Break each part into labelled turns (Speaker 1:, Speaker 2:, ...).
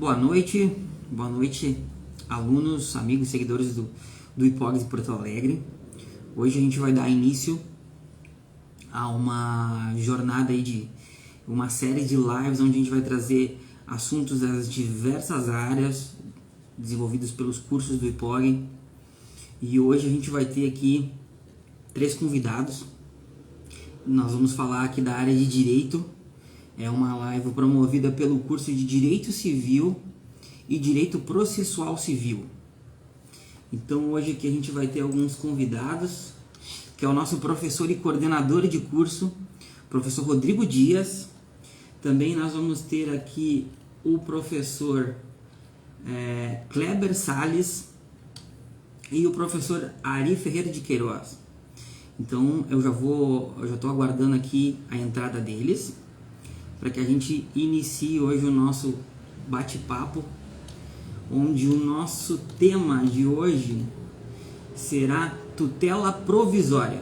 Speaker 1: Boa noite, alunos, amigos, seguidores do IPOGS de Porto Alegre. Hoje a gente vai dar início a uma jornada aí de uma série de lives onde a gente vai trazer assuntos das diversas áreas desenvolvidos pelos cursos do IPOG. E hoje a gente vai ter aqui 3 convidados. Nós vamos falar aqui da área de Direito. É uma live promovida pelo curso de Direito Civil e Direito Processual Civil. Então hoje aqui a gente vai ter alguns convidados, que é o nosso professor e coordenador de curso, professor Rodrigo Dias. Também nós vamos ter aqui o professor Kleber Salles e o professor Ari Ferreira de Queiroz. Então eu já estou aguardando aqui a entrada deles, para que a gente inicie hoje o nosso bate-papo, onde o nosso tema de hoje será tutela provisória.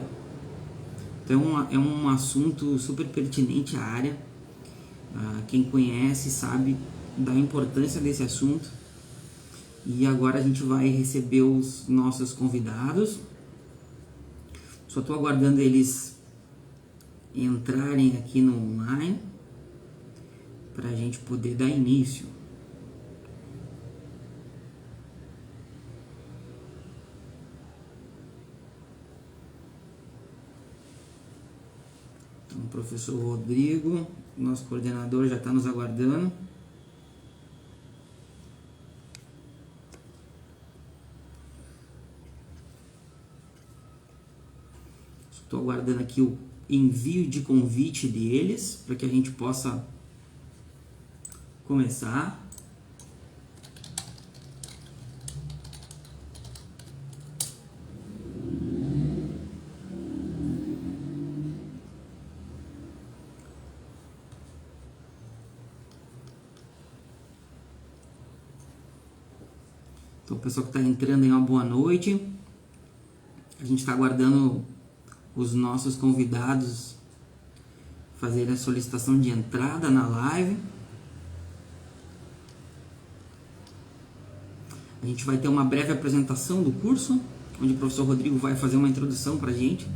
Speaker 1: Então é um assunto super pertinente à área. Quem conhece sabe da importância desse assunto. E agora a gente vai receber os nossos convidados. Só estou aguardando eles entrarem aqui no online para a gente poder dar início. Então, o professor Rodrigo, nosso coordenador, já está nos aguardando. Estou aguardando aqui o envio de convite deles para que a gente possa começar. Então, o pessoal que está entrando aí, uma boa noite. A gente está aguardando os nossos convidados fazerem a solicitação de entrada na live. A gente vai ter uma breve apresentação do curso, onde o professor Rodrigo vai fazer uma introdução para a gente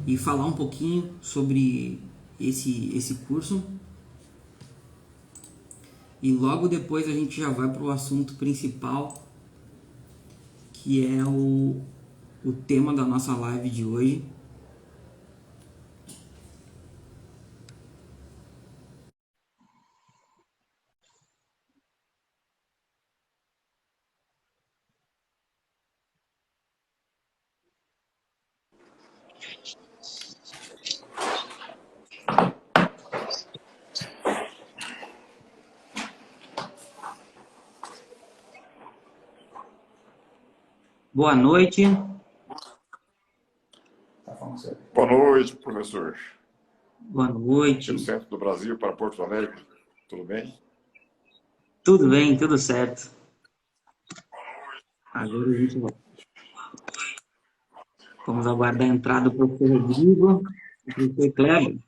Speaker 1: e falar um pouquinho sobre esse curso. E logo depois a gente já vai para o assunto principal, que é o tema da nossa live de hoje. Boa noite.
Speaker 2: Boa noite, professor.
Speaker 1: Boa noite.
Speaker 2: Do centro do Brasil para Porto Alegre, tudo bem?
Speaker 1: Tudo bem, tudo certo. Agora a gente vai. Vamos aguardar a entrada do professor Rodrigo e do professor Kleber.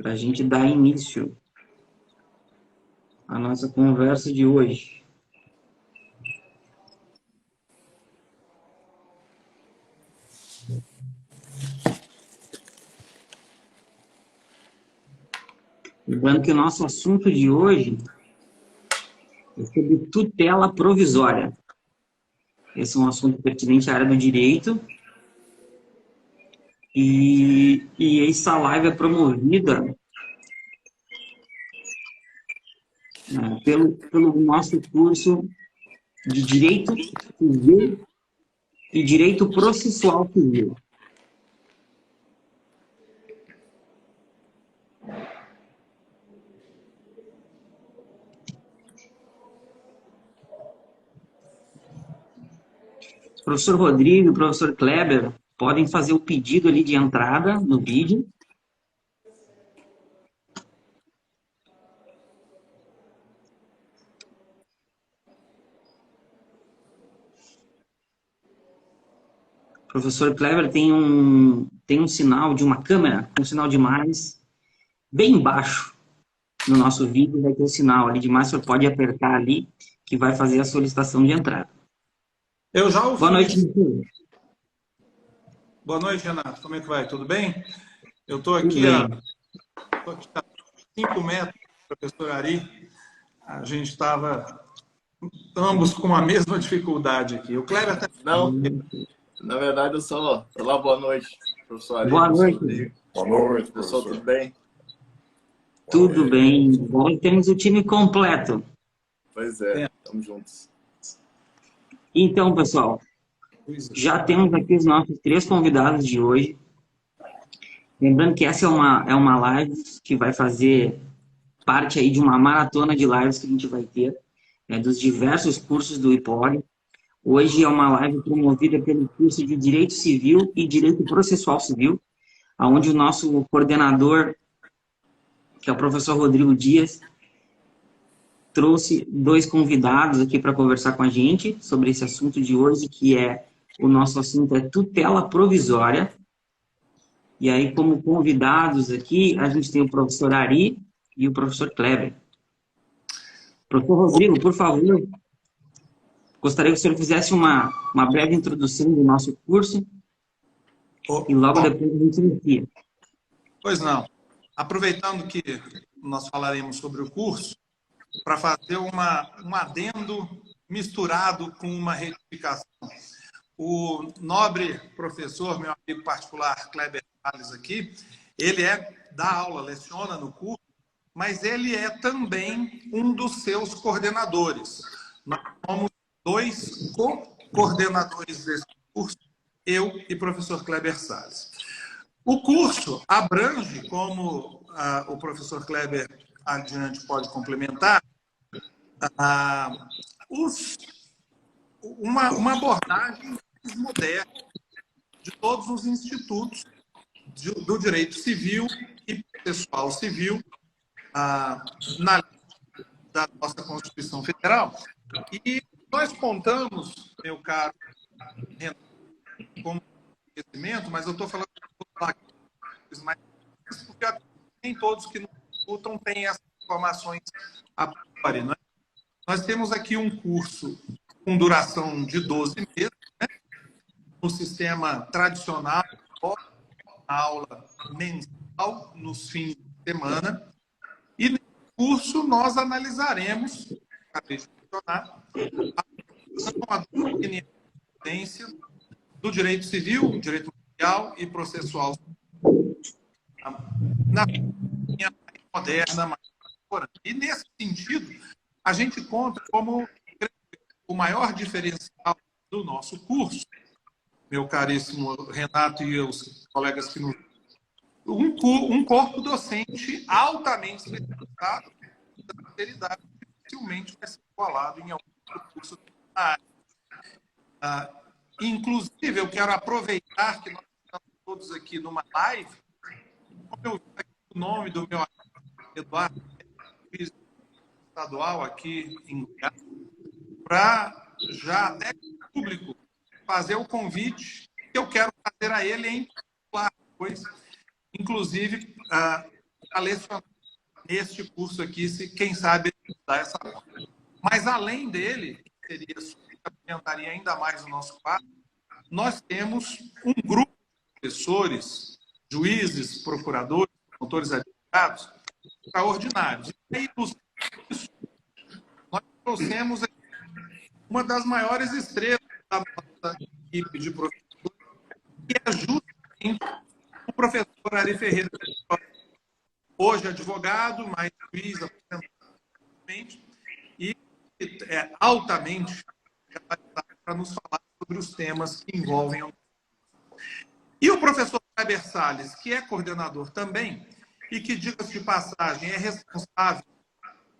Speaker 1: Para a gente dar início à nossa conversa de hoje. Lembrando que o nosso assunto de hoje é sobre tutela provisória. Esse é um assunto pertinente à área do direito. E essa live é promovida pelo nosso curso de Direito Civil e Direito Processual Civil. O professor Rodrigo e o professor Kleber podem fazer o pedido ali de entrada no vídeo. Professor Kleber tem um sinal de uma câmera, um sinal de mais bem embaixo no nosso vídeo, vai ter o sinal ali de mais, o senhor pode apertar ali, que vai fazer a solicitação de entrada.
Speaker 3: Eu já o
Speaker 1: Boa noite,
Speaker 3: fiz.
Speaker 1: Nicolas.
Speaker 3: Boa noite, Renato. Como é que vai? Tudo bem? Eu estou
Speaker 1: Tudo
Speaker 3: aqui a
Speaker 1: bem.
Speaker 3: 5 metros do professor Ari. A gente estava ambos com a mesma dificuldade aqui. O Kleber está...
Speaker 4: Não, na verdade eu só... Olá, boa noite, professor Ari,
Speaker 1: Boa
Speaker 4: professor
Speaker 1: noite.
Speaker 4: Rodrigo.
Speaker 2: Boa noite,
Speaker 4: Pessoal,
Speaker 2: professor.
Speaker 4: tudo bem?
Speaker 1: Tudo bem. Hoje temos o time completo.
Speaker 4: Pois é, estamos juntos.
Speaker 1: Então, pessoal, já temos aqui os nossos 3 convidados de hoje. Lembrando que essa é uma live que vai fazer parte aí de uma maratona de lives que a gente vai ter, dos diversos cursos do IPOG. Hoje é uma live promovida pelo curso de Direito Civil e Direito Processual Civil, onde o nosso coordenador, que é o professor Rodrigo Dias, trouxe 2 convidados aqui para conversar com a gente sobre esse assunto de hoje, que o nosso assunto é tutela provisória. E aí, como convidados aqui, a gente tem o professor Ari e o professor Kleber. Professor Rodrigo, por favor, gostaria que o senhor fizesse uma breve introdução do nosso curso e logo depois a gente inicia.
Speaker 3: Pois não. Aproveitando que nós falaremos sobre o curso, para fazer um adendo misturado com uma retificação. O nobre professor, meu amigo particular, Kleber Salles aqui, ele dá aula, leciona no curso, mas ele é também um dos seus coordenadores. Nós somos 2 co-coordenadores desse curso, eu e professor Kleber Salles. O curso abrange, como o professor Kleber adiante pode complementar, uma abordagem mais moderna de todos os institutos do direito civil e processual civil na da nossa Constituição Federal. E nós contamos, meu caro Renato, como conhecimento, mas eu estou falando mais porque nem todos que nos escutam têm essas informações a priori, não é? Nós temos aqui um curso com duração de 12 meses, né? No sistema tradicional, aula mensal nos fins de semana. E nesse curso nós analisaremos, acabei de mencionar, a opiniência do direito civil, direito material e processual na linha mais moderna, mais contemporânea. E nesse sentido, a gente conta como o maior diferencial do nosso curso, meu caríssimo Renato e os colegas que nos... Um corpo docente altamente especializado, da alteridade, dificilmente vai ser igualado em algum curso da área. Inclusive, eu quero aproveitar que nós estamos todos aqui numa live, como eu vi aqui o nome do meu amigo Eduardo, estadual aqui em Goiás, para já até público fazer o convite que eu quero fazer a ele em particular, pois, inclusive, a lecionar neste curso aqui, se quem sabe dar essa aula. Mas além dele, que apresentaria ainda mais o nosso quadro, nós temos um grupo de professores, juízes, procuradores, promotores advogados extraordinários. E aí, nós trouxemos uma das maiores estrelas da nossa equipe de professores, que é justamente o professor Ari Ferreira, hoje advogado, mas juiz aposentadamente, e é altamente capacitado para nos falar sobre os temas que envolvem a... E o professor Kleber Salles, que é coordenador também, e que, diga-se de passagem, é responsável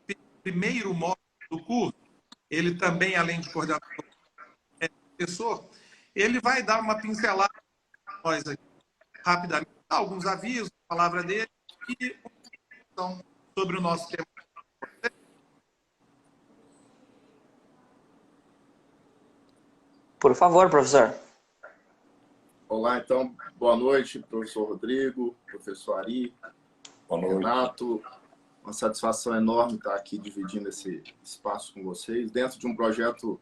Speaker 3: pelo primeiro módulo do curso, ele também, além de coordenador, é professor, ele vai dar uma pincelada para nós aqui, rapidamente, alguns avisos, a palavra dele, e então, sobre o nosso tema.
Speaker 1: Por favor, professor.
Speaker 4: Olá, então, boa noite, professor Rodrigo, professor Ari,
Speaker 2: Boa noite.
Speaker 4: Renato. Uma satisfação enorme estar aqui dividindo esse espaço com vocês, dentro de um projeto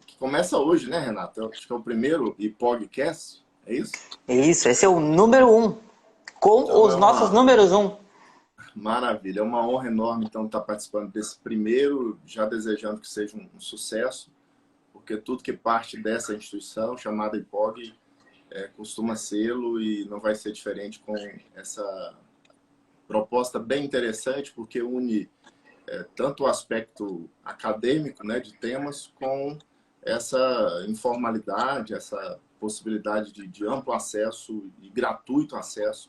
Speaker 4: que começa hoje, né, Renato? Eu acho que é o primeiro IPOGcast, é isso?
Speaker 1: Isso, esse é o número 1, com
Speaker 4: Então,
Speaker 1: os nossos números 1.
Speaker 4: Maravilha, é uma honra enorme, então, estar participando desse primeiro, já desejando que seja um sucesso, porque tudo que parte dessa instituição, chamada IPOG, costuma sê-lo e não vai ser diferente com essa proposta bem interessante, porque une tanto o aspecto acadêmico, né, de temas, com essa informalidade, essa possibilidade de amplo acesso e gratuito acesso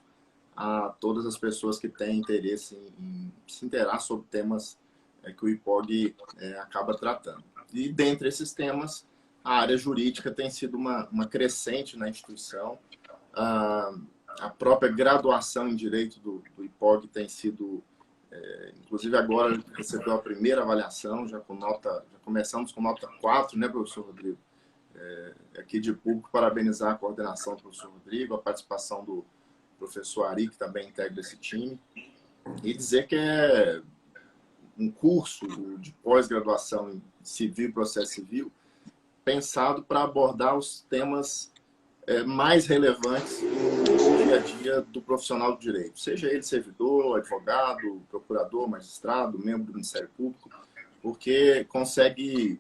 Speaker 4: a todas as pessoas que têm interesse em se interar sobre temas que o IPOG acaba tratando. E dentre esses temas, a área jurídica tem sido uma crescente na instituição. A própria graduação em Direito do IPOG tem sido, inclusive agora recebeu a primeira avaliação, já começamos com nota 4, né, professor Rodrigo? Aqui de público, parabenizar a coordenação do professor Rodrigo, a participação do professor Ari, que também integra esse time, e dizer que é um curso de pós-graduação em Civil e Processo Civil pensado para abordar os temas mais relevantes no dia a dia do profissional do direito, seja ele servidor, advogado, procurador, magistrado, membro do Ministério Público, porque consegue,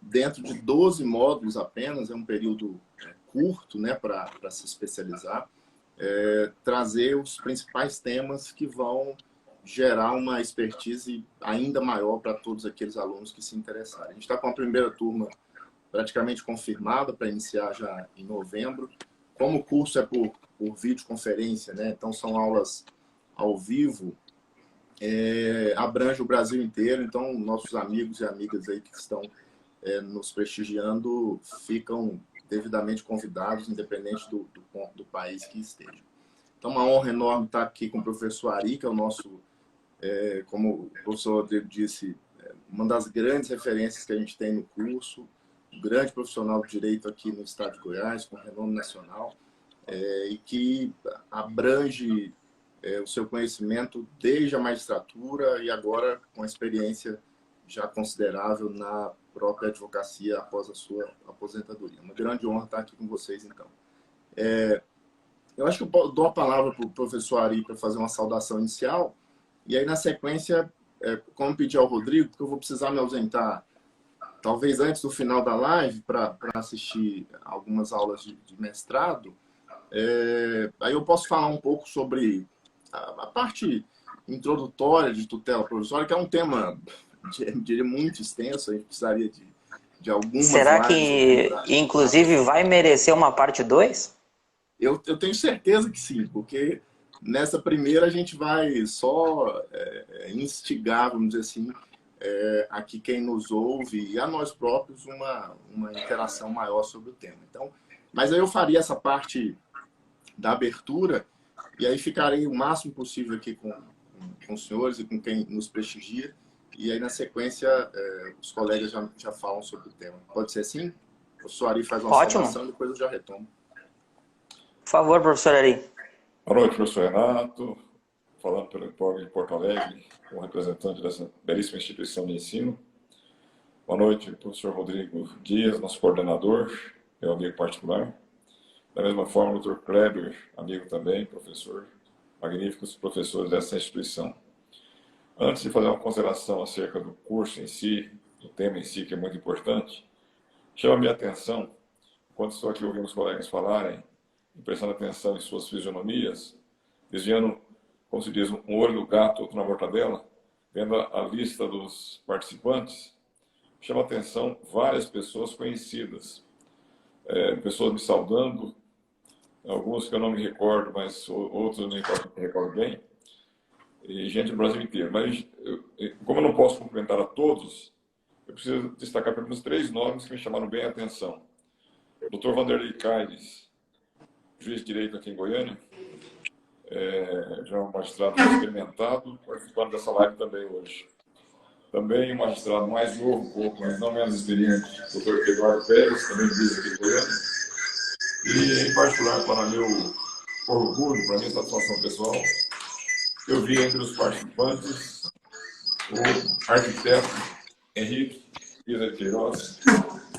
Speaker 4: dentro de 12 módulos apenas, é um período curto, né, para se especializar, trazer os principais temas que vão gerar uma expertise ainda maior para todos aqueles alunos que se interessarem. A gente está com a primeira turma praticamente confirmada para iniciar já em novembro. Como o curso é por videoconferência, né? Então são aulas ao vivo, abrange o Brasil inteiro, então nossos amigos e amigas aí que estão nos prestigiando ficam devidamente convidados, independente do ponto do país que estejam. Então, uma honra enorme estar aqui com o professor Ari, que é o nosso, como o professor Rodrigo disse, uma das grandes referências que a gente tem no curso, um grande profissional de direito aqui no estado de Goiás, com renome nacional, e que abrange o seu conhecimento desde a magistratura e agora com a experiência já considerável na própria advocacia após a sua aposentadoria. Uma grande honra estar aqui com vocês, então. Eu acho que eu dou a palavra para o professor Ari para fazer uma saudação inicial, e aí, na sequência, como pedir ao Rodrigo, porque eu vou precisar me ausentar, talvez antes do final da live, para assistir algumas aulas de mestrado, aí eu posso falar um pouco sobre a parte introdutória de tutela provisória, que é um tema, diria, muito extenso, a gente precisaria de algumas
Speaker 1: Será
Speaker 4: lives.
Speaker 1: que, inclusive, vai merecer uma parte 2?
Speaker 4: Eu tenho certeza que sim, porque nessa primeira a gente vai só instigar, vamos dizer assim, aqui quem nos ouve e a nós próprios uma interação maior sobre o tema. Então, mas aí eu faria essa parte da abertura e aí ficarei o máximo possível aqui com os senhores e com quem nos prestigia. E aí, na sequência, os colegas já falam sobre o tema. Pode ser assim? O professor Ari faz uma saudação e depois eu já retomo.
Speaker 1: Por favor, professor Ari.
Speaker 2: Boa noite, professor Renato, falando pelo IPOG de Porto Alegre, como representante dessa belíssima instituição de ensino. Boa noite, professor Rodrigo Dias, nosso coordenador, meu amigo particular. Da mesma forma, o doutor Kleber, amigo também, professor, magníficos professores dessa instituição. Antes de fazer uma consideração acerca do curso em si, do tema em si, que é muito importante, chama a minha atenção, quando estou aqui ouvindo os colegas falarem, prestando atenção em suas fisionomias, desviando, como se diz, um olho do gato, outro na mortadela, vendo a lista dos participantes, chama a atenção várias pessoas conhecidas, pessoas me saudando, alguns que eu não me recordo, mas outros eu me recordo bem, e gente do Brasil inteiro. Mas, como eu não posso cumprimentar a todos, eu preciso destacar pelo menos 3 nomes que me chamaram bem a atenção. Dr. Vanderlei Caires, juiz de direito aqui em Goiânia, já é um magistrado experimentado, participando dessa live também hoje. Também um magistrado mais novo, um pouco, mas não menos experiente, Dr. Eduardo Pérez, também juiz aqui em Goiânia. E, em particular, para meu orgulho, para minha satisfação pessoal, eu vi entre os participantes o arquiteto Henrique Pisa de Queiroz,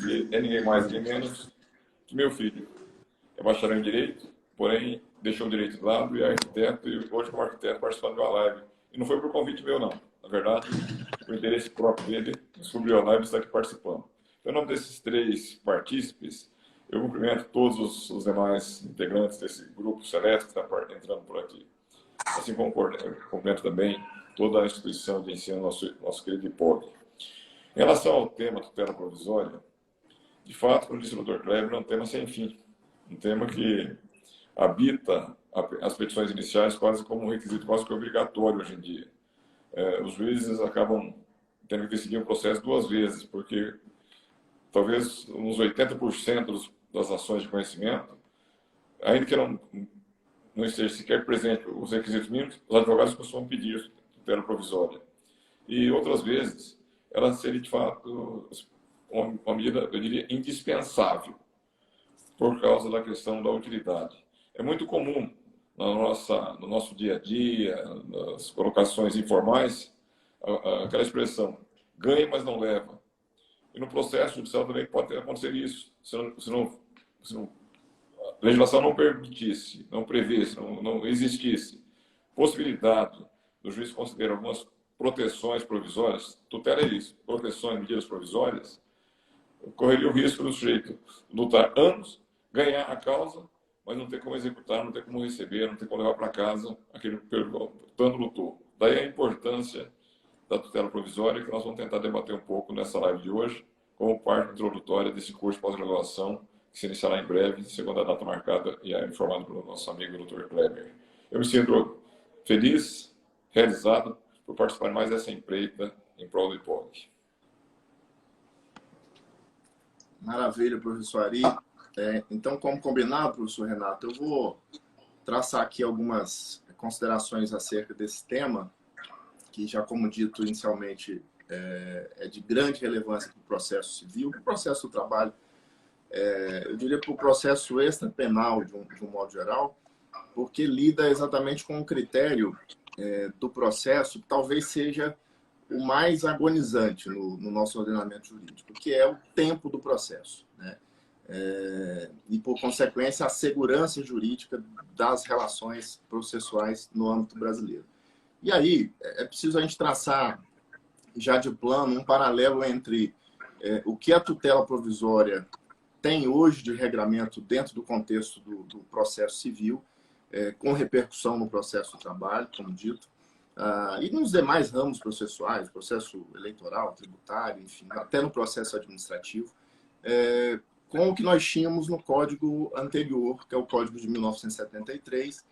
Speaker 2: que é ninguém mais, ninguém menos que meu filho. É bacharel em Direito, porém deixou o Direito de lado e é arquiteto, e hoje como arquiteto participando de uma live. E não foi por convite meu, não. Na verdade, por interesse próprio dele, descobriu a live e está aqui participando. Então, em nome desses 3 partícipes, eu cumprimento todos os demais integrantes desse grupo celeste que está entrando por aqui. Assim como cumprimento também toda a instituição de ensino, nosso querido IPOG. Em relação ao tema tutela provisória, de fato, como disse o Dr. Kleber, é um tema sem fim. Um tema que habita as petições iniciais quase como um requisito quase que obrigatório hoje em dia. Os juízes acabam tendo que decidir um processo 2 vezes, porque talvez uns 80% das ações de conhecimento, ainda que não esteja sequer presente os requisitos mínimos, os advogados costumam pedir tutela provisória. E outras vezes, ela seria, de fato, uma medida, eu diria, indispensável, por causa da questão da utilidade. É muito comum no nosso dia a dia, nas colocações informais, aquela expressão, ganha, mas não leva. E no processo judicial também pode acontecer isso. Se a legislação não permitisse, não prevesse, não existisse possibilidade do juiz considerar algumas proteções provisórias, tutela é isso, proteções, medidas provisórias, correria o risco do sujeito lutar anos, ganhar a causa, mas não ter como executar, não ter como receber, não ter como levar para casa aquele que tanto lutou. Daí a importância da tutela provisória, que nós vamos tentar debater um pouco nessa live de hoje, como parte introdutória desse curso de pós-graduação, que se iniciará em breve, segundo a data marcada e é informado pelo nosso amigo Dr. Kleber. Eu me sinto feliz, realizado, por participar mais dessa empreita em prol do IPOG.
Speaker 4: Maravilha, professor Ari. Então, como combinado, professor Renato, eu vou traçar aqui algumas considerações acerca desse tema, que já, como dito inicialmente, é de grande relevância para o processo civil, para o processo do trabalho, eu diria para o processo extrapenal, de um modo geral, porque lida exatamente com um critério do processo que talvez seja o mais agonizante no nosso ordenamento jurídico, que é o tempo do processo, né? E, por consequência, a segurança jurídica das relações processuais no âmbito brasileiro. E aí, é preciso a gente traçar, já de plano, um paralelo entre o que a tutela provisória tem hoje de regramento dentro do contexto do processo civil, com repercussão no processo do trabalho, como dito, e nos demais ramos processuais, processo eleitoral, tributário, enfim, até no processo administrativo, com o que nós tínhamos no código anterior, que é o Código de 1973,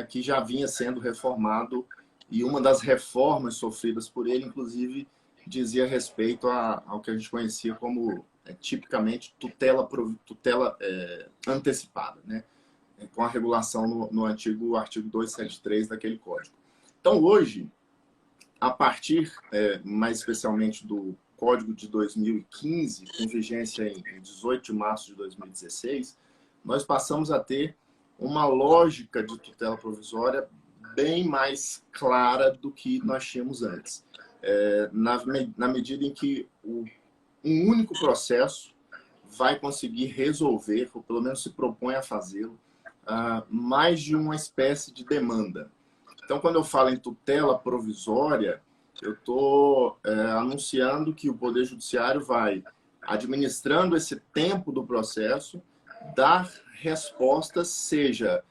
Speaker 4: que já vinha sendo reformado, e uma das reformas sofridas por ele, inclusive, dizia respeito ao que a gente conhecia como, tipicamente, tutela antecipada, né? Com a regulação no antigo artigo 273 daquele código. Então, hoje, a partir, mais especialmente do Código de 2015, com vigência em 18 de março de 2016, nós passamos a ter uma lógica de tutela provisória bem mais clara do que nós tínhamos antes. Na medida em que um único processo vai conseguir resolver, ou pelo menos se propõe a fazê-lo, mais de uma espécie de demanda. Então, quando eu falo em tutela provisória, eu estou anunciando que o Poder Judiciário vai, administrando esse tempo do processo, dar respostas, seja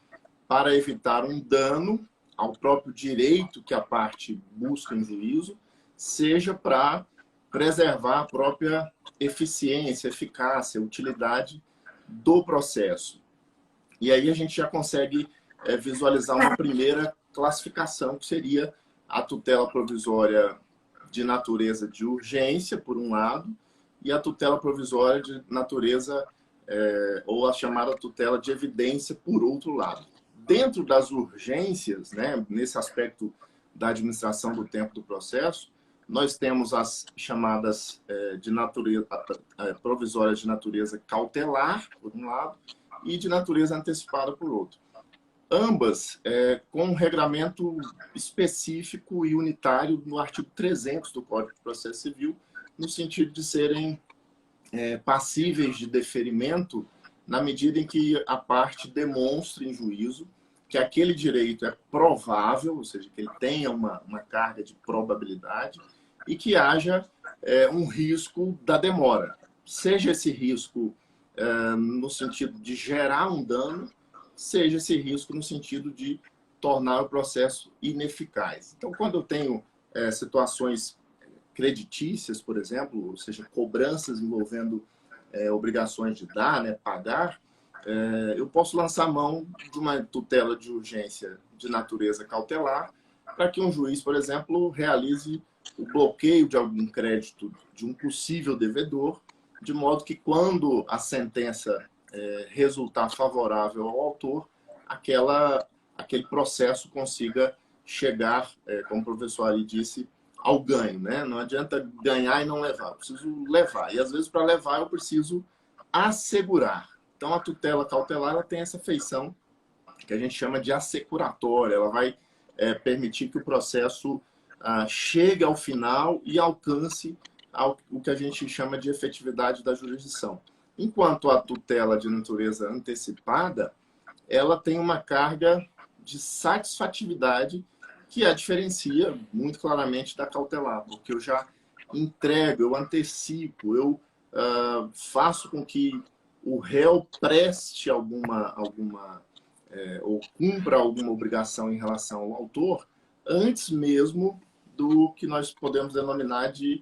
Speaker 4: para evitar um dano ao próprio direito que a parte busca em juízo, seja para preservar a própria eficiência, eficácia, utilidade do processo. E aí a gente já consegue visualizar uma primeira classificação, que seria a tutela provisória de natureza de urgência, por um lado, e a tutela provisória de natureza, ou a chamada tutela de evidência, por outro lado. Dentro das urgências, né, nesse aspecto da administração do tempo do processo, nós temos as chamadas provisórias de natureza cautelar, por um lado, e de natureza antecipada por outro. Ambas com um regramento específico e unitário no artigo 300 do Código de Processo Civil, no sentido de serem passíveis de deferimento na medida em que a parte demonstre em juízo que aquele direito é provável, ou seja, que ele tenha uma carga de probabilidade e que haja um risco da demora. Seja esse risco no sentido de gerar um dano, seja esse risco no sentido de tornar o processo ineficaz. Então, quando eu tenho situações creditícias, por exemplo, ou seja, cobranças envolvendo obrigações de dar, né, pagar, eu posso lançar mão de uma tutela de urgência de natureza cautelar para que um juiz, por exemplo, realize o bloqueio de algum crédito de um possível devedor, de modo que quando a sentença resultar favorável ao autor, aquele processo consiga chegar, como o professor Ari disse, ao ganho, né? Não adianta ganhar e não levar, eu preciso levar. E às vezes para levar eu preciso assegurar. Então a tutela cautelar ela tem essa feição que a gente chama de assecuratória. Ela vai permitir que o processo chegue ao final e alcance o que a gente chama de efetividade da jurisdição. Enquanto a tutela de natureza antecipada, ela tem uma carga de satisfatividade que a diferencia muito claramente da cautelar, porque eu já entrego, eu antecipo, eu faço com que o réu preste ou cumpra alguma obrigação em relação ao autor antes mesmo do que nós podemos denominar de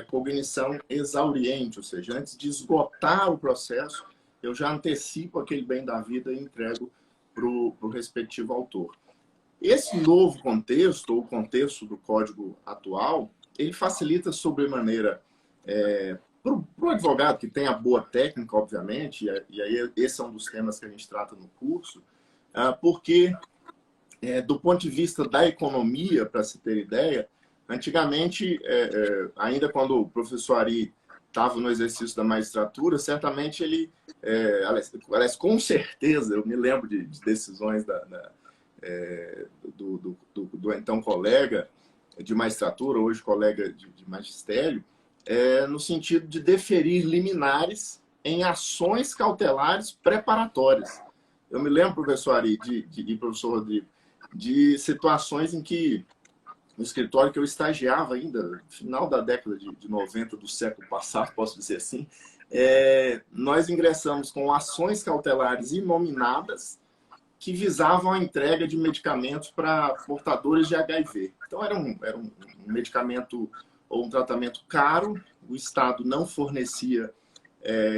Speaker 4: cognição exauriente, ou seja, antes de esgotar o processo, eu já antecipo aquele bem da vida e entrego para o respectivo autor. Esse novo contexto, ou o contexto do Código atual, ele facilita sobremaneira para o advogado que tem a boa técnica, obviamente, e aí esse é um dos temas que a gente trata no curso, porque do ponto de vista da economia, para se ter ideia, antigamente, ainda quando o professor Ari estava no exercício da magistratura, certamente ele, aliás, com certeza, eu me lembro de decisões do então colega de magistratura, hoje colega de magistério, no sentido de deferir liminares em ações cautelares preparatórias. Eu me lembro, professor Ari e professor Rodrigo, de situações em que, no escritório que eu estagiava ainda, no final da década de 90 do século passado, posso dizer assim, nós ingressamos com ações cautelares inominadas que visavam a entrega de medicamentos para portadores de HIV. Então, era um medicamento ou um tratamento caro, o Estado não fornecia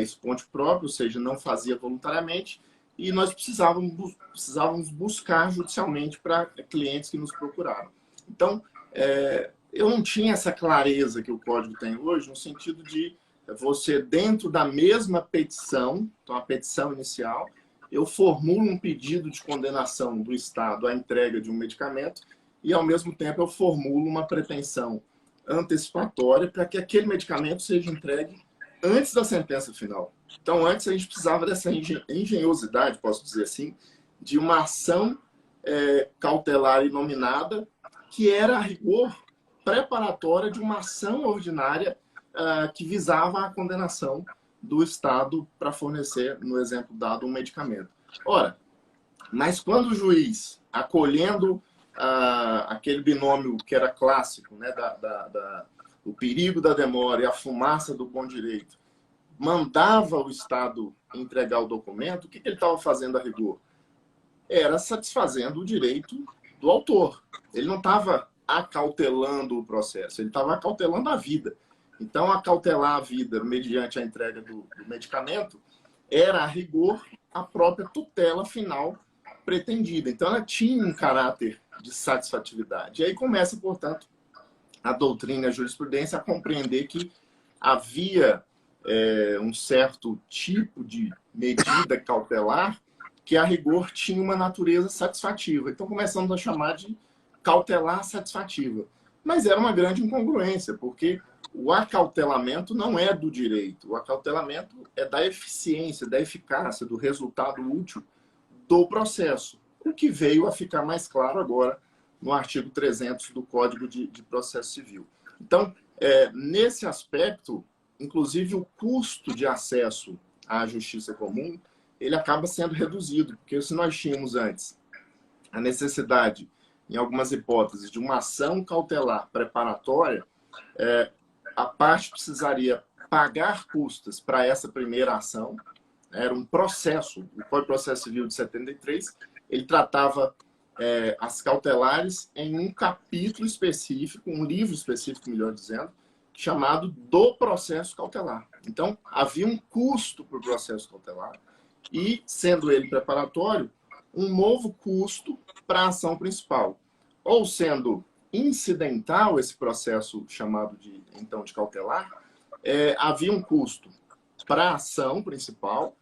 Speaker 4: esponte próprio, ou seja, não fazia voluntariamente, e nós precisávamos buscar judicialmente para clientes que nos procuraram. Então, eu não tinha essa clareza que o Código tem hoje, no sentido de você, dentro da mesma petição, então a petição inicial, eu formulo um pedido de condenação do Estado à entrega de um medicamento e, ao mesmo tempo, eu formulo uma pretensão antecipatória para que aquele medicamento seja entregue antes da sentença final. Então, antes a gente precisava dessa engenhosidade, posso dizer assim, de uma ação cautelar inominada que era, a rigor, preparatória de uma ação ordinária que visava a condenação do Estado para fornecer, no exemplo dado, um medicamento. Ora, mas quando o juiz, acolhendo aquele binômio que era clássico, né, o perigo da demora e a fumaça do bom direito, mandava o Estado entregar o documento, o que ele estava fazendo a rigor? Era satisfazendo o direito do autor. Ele não estava acautelando o processo, ele estava acautelando a vida. Então, acautelar a vida mediante a entrega do medicamento era, a rigor, a própria tutela final pretendida. Então, ela tinha um caráter de satisfatividade. E aí começa, portanto, a doutrina e a jurisprudência a compreender que havia um certo tipo de medida cautelar que, a rigor, tinha uma natureza satisfativa. Então, começamos a chamar de cautelar satisfativa. Mas era uma grande incongruência, porque o acautelamento não é do direito. O acautelamento é da eficiência, da eficácia, do resultado útil do processo. O que veio a ficar mais claro agora no artigo 300 do Código de Processo Civil. Então, nesse aspecto, inclusive o custo de acesso à justiça comum, ele acaba sendo reduzido, porque se nós tínhamos antes a necessidade, em algumas hipóteses, de uma ação cautelar preparatória, a parte precisaria pagar custas para essa primeira ação. Era um processo, o Código de Processo Civil de 73, ele tratava as cautelares em um capítulo específico, um livro específico, melhor dizendo, chamado do processo cautelar. Então, havia um custo para o processo cautelar e, sendo ele preparatório, um novo custo para a ação principal. Ou sendo incidental esse processo chamado de cautelar, havia um custo para a ação principal,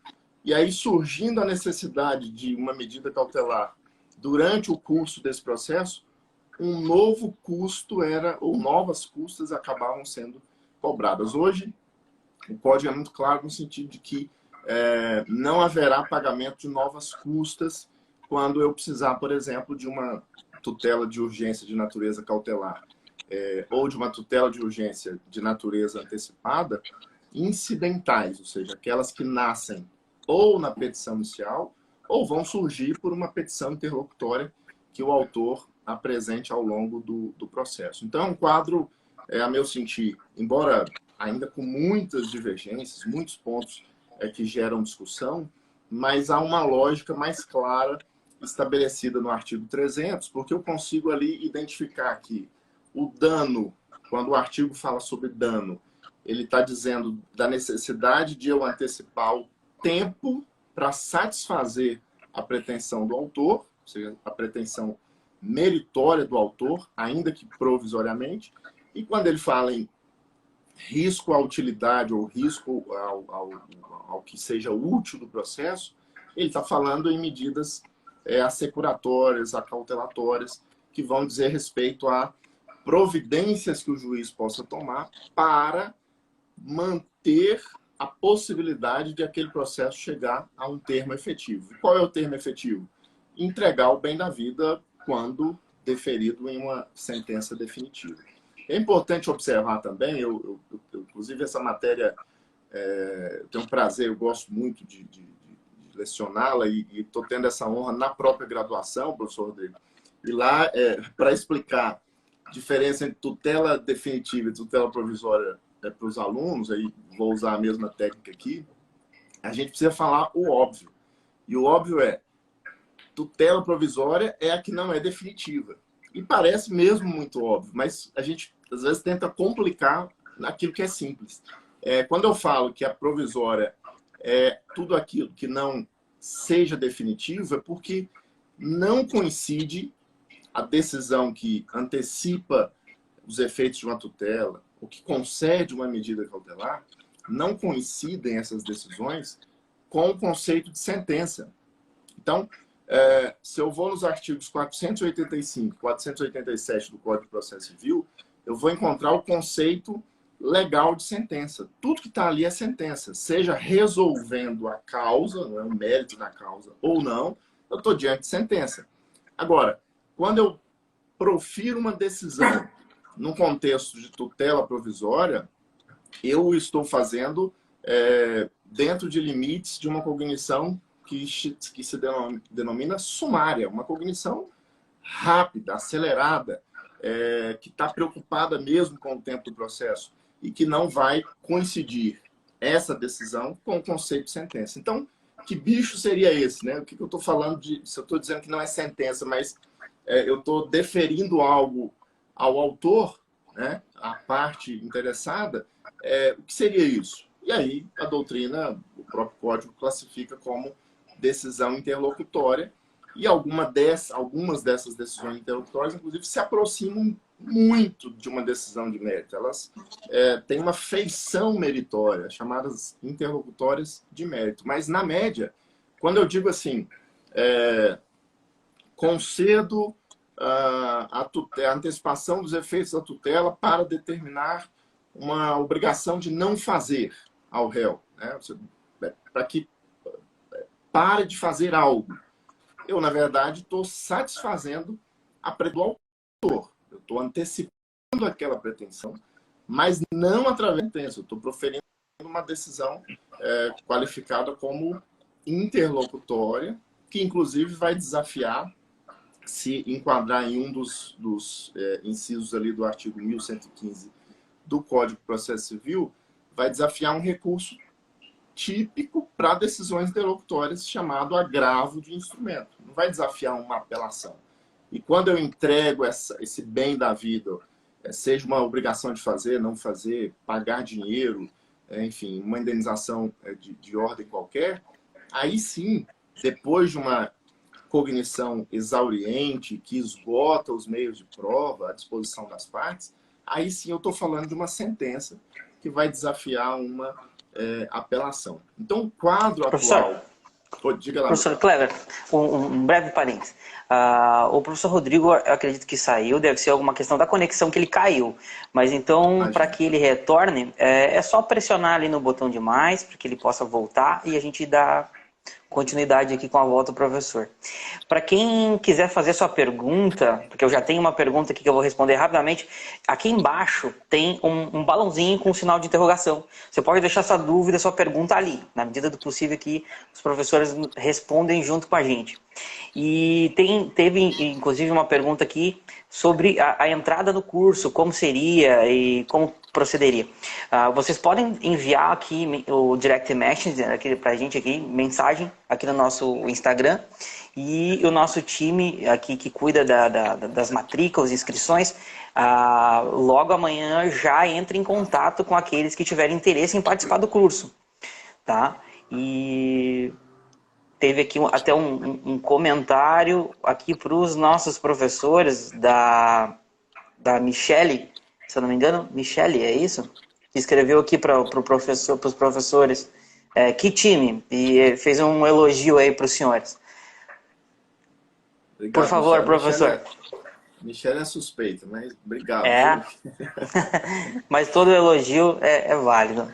Speaker 4: e aí surgindo a necessidade de uma medida cautelar durante o curso desse processo, um novo custo ou novas custas acabavam sendo cobradas. Hoje, o código é muito claro no sentido de que não haverá pagamento de novas custas quando eu precisar, por exemplo, de uma tutela de urgência de natureza cautelar ou de uma tutela de urgência de natureza antecipada, incidentais, ou seja, aquelas que nascem ou na petição inicial ou vão surgir por uma petição interlocutória que o autor apresente ao longo do processo. Então, é um quadro, a meu sentir, embora ainda com muitas divergências, muitos pontos que geram discussão, mas há uma lógica mais clara estabelecida no artigo 300, porque eu consigo ali identificar que o dano, quando o artigo fala sobre dano, ele está dizendo da necessidade de eu antecipar o tempo para satisfazer a pretensão do autor, ou seja, a pretensão meritória do autor, ainda que provisoriamente, e quando ele fala em risco à utilidade ou risco ao que seja útil do processo, ele está falando em medidas assecuratórias, acautelatórias, que vão dizer respeito a providências que o juiz possa tomar para manter a possibilidade de aquele processo chegar a um termo efetivo. E qual é o termo efetivo? Entregar o bem da vida quando deferido em uma sentença definitiva. É importante observar também, inclusive essa matéria, eu tenho um prazer, eu gosto muito de lecioná-la e estou tendo essa honra na própria graduação, professor Rodrigo. E lá, para explicar a diferença entre tutela definitiva e tutela provisória para os alunos, aí vou usar a mesma técnica aqui, a gente precisa falar o óbvio. E o óbvio tutela provisória é a que não é definitiva. E parece mesmo muito óbvio, mas a gente às vezes tenta complicar aquilo que é simples. Quando eu falo que a provisória é tudo aquilo que não seja definitivo, é porque não coincide a decisão que antecipa os efeitos de uma tutela, o que concede uma medida cautelar, não coincidem essas decisões com o conceito de sentença. Então, se eu vou nos artigos 485, 487 do Código de Processo Civil, eu vou encontrar o conceito legal de sentença. Tudo que está ali é sentença, seja resolvendo a causa, não é o mérito da causa, ou não, eu estou diante de sentença. Agora, quando eu profiro uma decisão num contexto de tutela provisória, eu estou fazendo dentro de limites de uma cognição que se denomina sumária, uma cognição rápida, acelerada, que está preocupada mesmo com o tempo do processo e que não vai coincidir essa decisão com o conceito de sentença. Então, que bicho seria esse, né? O que eu estou falando se eu estou dizendo que não é sentença, mas eu estou deferindo algo ao autor, né? A parte interessada, o que seria isso? E aí a doutrina, o próprio código classifica como decisão interlocutória, e algumas dessas decisões interlocutórias, inclusive, se aproximam muito de uma decisão de mérito. Elas têm uma feição meritória, chamadas interlocutórias de mérito. Mas, na média, quando eu digo assim, concedo a antecipação dos efeitos da tutela para determinar uma obrigação de não fazer ao réu, né? Para que pare de fazer algo. Eu, na verdade, estou satisfazendo a pretensão do autor. Eu estou antecipando aquela pretensão, mas não através da pretensão. Eu estou proferindo uma decisão qualificada como interlocutória, que inclusive vai desafiar, se enquadrar em um dos incisos ali do artigo 1115 do Código de Processo Civil, vai desafiar um recurso típico para decisões interlocutórias chamado agravo de instrumento. Não vai desafiar uma apelação. E quando eu entrego esse bem da vida, seja uma obrigação de fazer, não fazer, pagar dinheiro, enfim, uma indenização de ordem qualquer, aí sim, depois de uma cognição exauriente, que esgota os meios de prova à disposição das partes, aí sim eu estou falando de uma sentença que vai desafiar uma apelação. Então, o quadro atual... Diga lá.
Speaker 5: Professor Clever, um breve parênteses. O professor Rodrigo, eu acredito que saiu, deve ser alguma questão da conexão que ele caiu. Mas então, para que ele retorne, é só pressionar ali no botão de mais, para que ele possa voltar e a gente dá continuidade aqui com a volta do professor. Para quem quiser fazer sua pergunta, porque eu já tenho uma pergunta aqui que eu vou responder rapidamente, aqui embaixo tem um balãozinho com um sinal de interrogação. Você pode deixar sua dúvida, sua pergunta ali. Na medida do possível que os professores respondem junto com a gente. E teve inclusive uma pergunta aqui sobre a entrada no curso, como seria e como procederia. Vocês podem enviar aqui o direct message para a gente aqui, mensagem aqui no nosso Instagram, e o nosso time aqui que cuida das matrículas e inscrições, logo amanhã já entra em contato com aqueles que tiverem interesse em participar do curso, tá? E teve aqui até um comentário aqui para os nossos professores da Michele, se eu não me engano, Michele, é isso? Que escreveu aqui para os professores. Que time? E fez um elogio aí para os senhores.
Speaker 4: Obrigado,
Speaker 5: por favor,
Speaker 4: Michele.
Speaker 5: professor.
Speaker 4: Michele é suspeita, mas obrigado.
Speaker 5: Mas todo elogio é válido.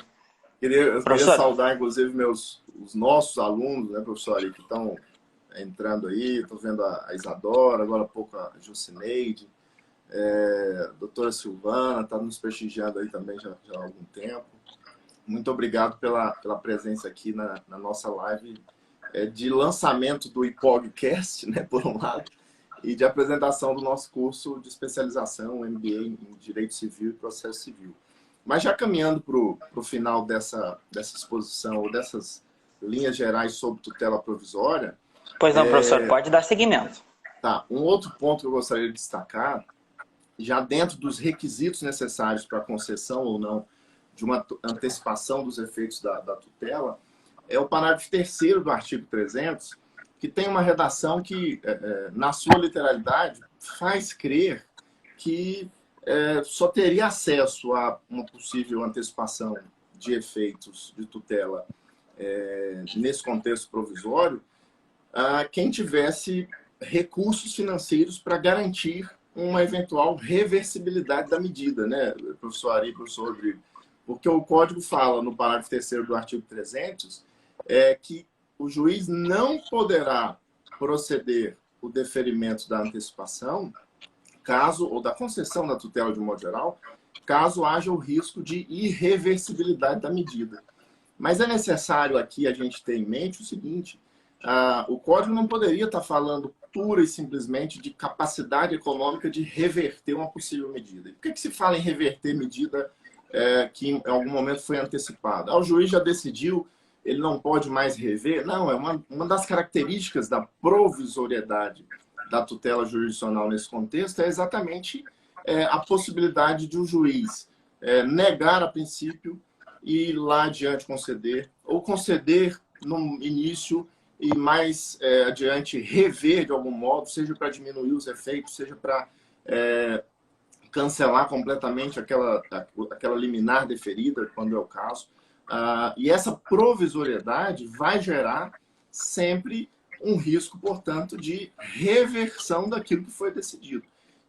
Speaker 4: Eu queria saudar, inclusive, os nossos alunos, né, professor, ali, que estão entrando aí. Estou vendo a Isadora, agora há pouco a Jucineide. A doutora Silvana está nos prestigiando aí também já há algum tempo. Muito obrigado pela presença aqui na nossa live de lançamento do IPOGcast, né, por um lado, e de apresentação do nosso curso de especialização, MBA em Direito Civil e Processo Civil. Mas já caminhando para o final dessa exposição, ou dessas linhas gerais sobre tutela provisória...
Speaker 5: Pois não, professor, pode dar seguimento.
Speaker 4: Tá, um outro ponto que eu gostaria de destacar, já dentro dos requisitos necessários para a concessão ou não de uma antecipação dos efeitos da tutela, é o parágrafo 3º do artigo 300, que tem uma redação que, na sua literalidade, faz crer que só teria acesso a uma possível antecipação de efeitos de tutela nesse contexto provisório quem tivesse recursos financeiros para garantir uma eventual reversibilidade da medida, né, professor Ari, professor Rodrigo? Porque o Código fala, no parágrafo 3º do artigo 300, que o juiz não poderá proceder o deferimento da antecipação, ou da concessão da tutela de um modo geral, caso haja o risco de irreversibilidade da medida. Mas é necessário aqui a gente ter em mente o seguinte: o Código não poderia estar falando pura e simplesmente de capacidade econômica de reverter uma possível medida. E por que se fala em reverter medida que em algum momento foi antecipada? O juiz já decidiu, ele não pode mais rever? Não, é uma das características da provisoriedade da tutela jurisdicional nesse contexto é exatamente a possibilidade de um juiz negar a princípio e lá adiante conceder, ou conceder no início e mais adiante rever de algum modo, seja para diminuir os efeitos, seja para cancelar completamente aquela liminar deferida, quando é o caso. E essa provisoriedade vai gerar sempre um risco, portanto, de reversão daquilo que foi decidido.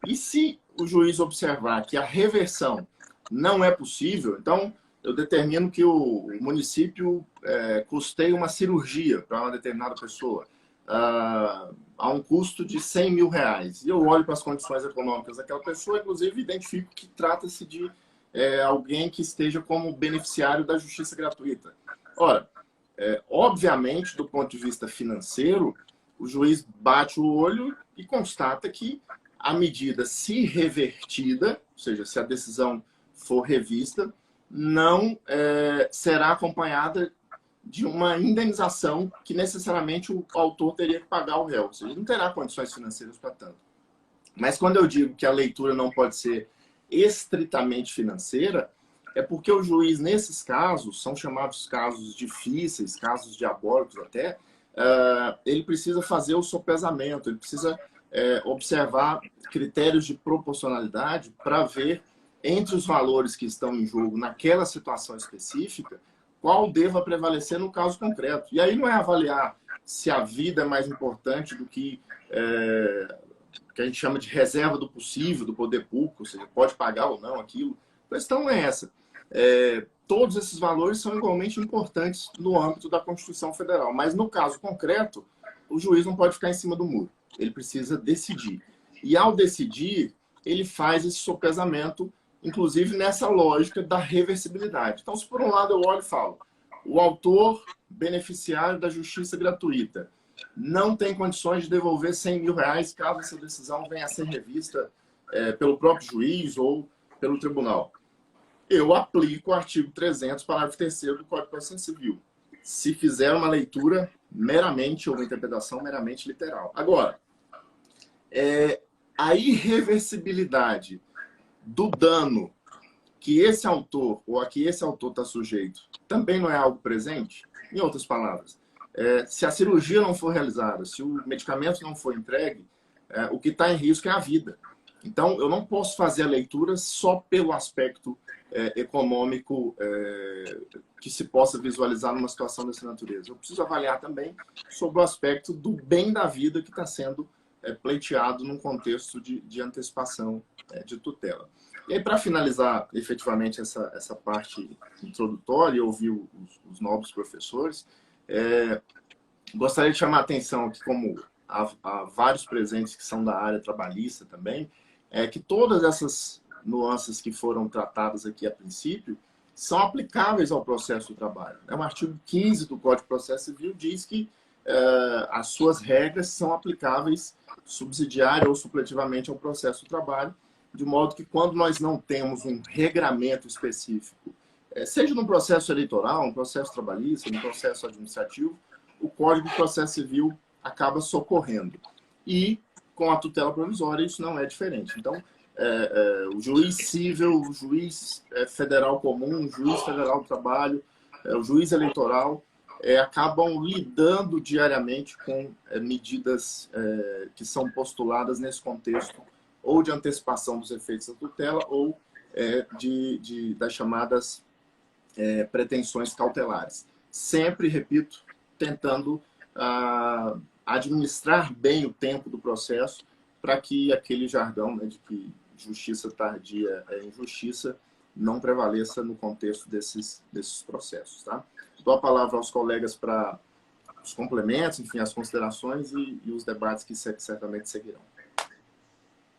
Speaker 4: E se o juiz observar que a reversão não é possível, então eu determino que o município custeie uma cirurgia para uma determinada pessoa a um custo de R$100 mil. E eu olho para as condições econômicas daquela pessoa, inclusive identifico que trata-se de alguém que esteja como beneficiário da justiça gratuita. Ora, obviamente, do ponto de vista financeiro, o juiz bate o olho e constata que a medida, se revertida, ou seja, se a decisão for revista, não será acompanhada de uma indenização que necessariamente o autor teria que pagar ao réu. Ou seja, não terá condições financeiras para tanto. Mas quando eu digo que a leitura não pode ser estritamente financeira, é porque o juiz, nesses casos, são chamados casos difíceis, casos diabólicos até, ele precisa fazer o sopesamento, ele precisa observar critérios de proporcionalidade para ver, entre os valores que estão em jogo naquela situação específica, qual deva prevalecer no caso concreto. E aí não é avaliar se a vida é mais importante do que a gente chama de reserva do possível, do poder público, ou seja, pode pagar ou não aquilo. A questão é essa. Todos esses valores são igualmente importantes no âmbito da Constituição Federal, mas no caso concreto, o juiz não pode ficar em cima do muro. Ele precisa decidir. E ao decidir, ele faz esse sopesamento, inclusive nessa lógica da reversibilidade. Então, se por um lado eu olho e falo, o autor beneficiário da justiça gratuita não tem condições de devolver R$100 mil caso essa decisão venha a ser revista pelo próprio juiz ou pelo tribunal. Eu aplico o artigo 300, parágrafo 3º do Código de Processo Civil, se fizer uma leitura meramente ou uma interpretação meramente literal. Agora, a irreversibilidade do dano que esse autor ou a que esse autor está sujeito também não é algo presente? Em outras palavras, se a cirurgia não for realizada, se o medicamento não for entregue, o que está em risco é a vida. Então, eu não posso fazer a leitura só pelo aspecto econômico que se possa visualizar numa situação dessa natureza. Eu preciso avaliar também sobre o aspecto do bem da vida que está sendo pleiteado num contexto de antecipação de tutela. E aí, para finalizar efetivamente essa parte introdutória e ouvir os nobres professores, gostaria de chamar a atenção aqui, como há vários presentes que são da área trabalhista também, que todas essas nuances que foram tratadas aqui a princípio são aplicáveis ao processo do trabalho. O artigo 15 do Código de Processo Civil diz que as suas regras são aplicáveis subsidiária ou supletivamente ao processo do trabalho, de modo que quando nós não temos um regramento específico, seja no processo eleitoral, no processo trabalhista, no processo administrativo, o Código de Processo Civil acaba socorrendo. E com a tutela provisória isso não é diferente. Então, o juiz civil, o juiz federal comum, o juiz federal do trabalho, o juiz eleitoral, acabam lidando diariamente com medidas que são postuladas nesse contexto ou de antecipação dos efeitos da tutela ou das chamadas pretensões cautelares. Sempre, repito, tentando administrar bem o tempo do processo para que aquele jargão de que justiça tardia é injustiça não prevaleça no contexto desses processos. Tá? Dou a palavra aos colegas para os complementos, enfim, as considerações e os debates que certamente seguirão.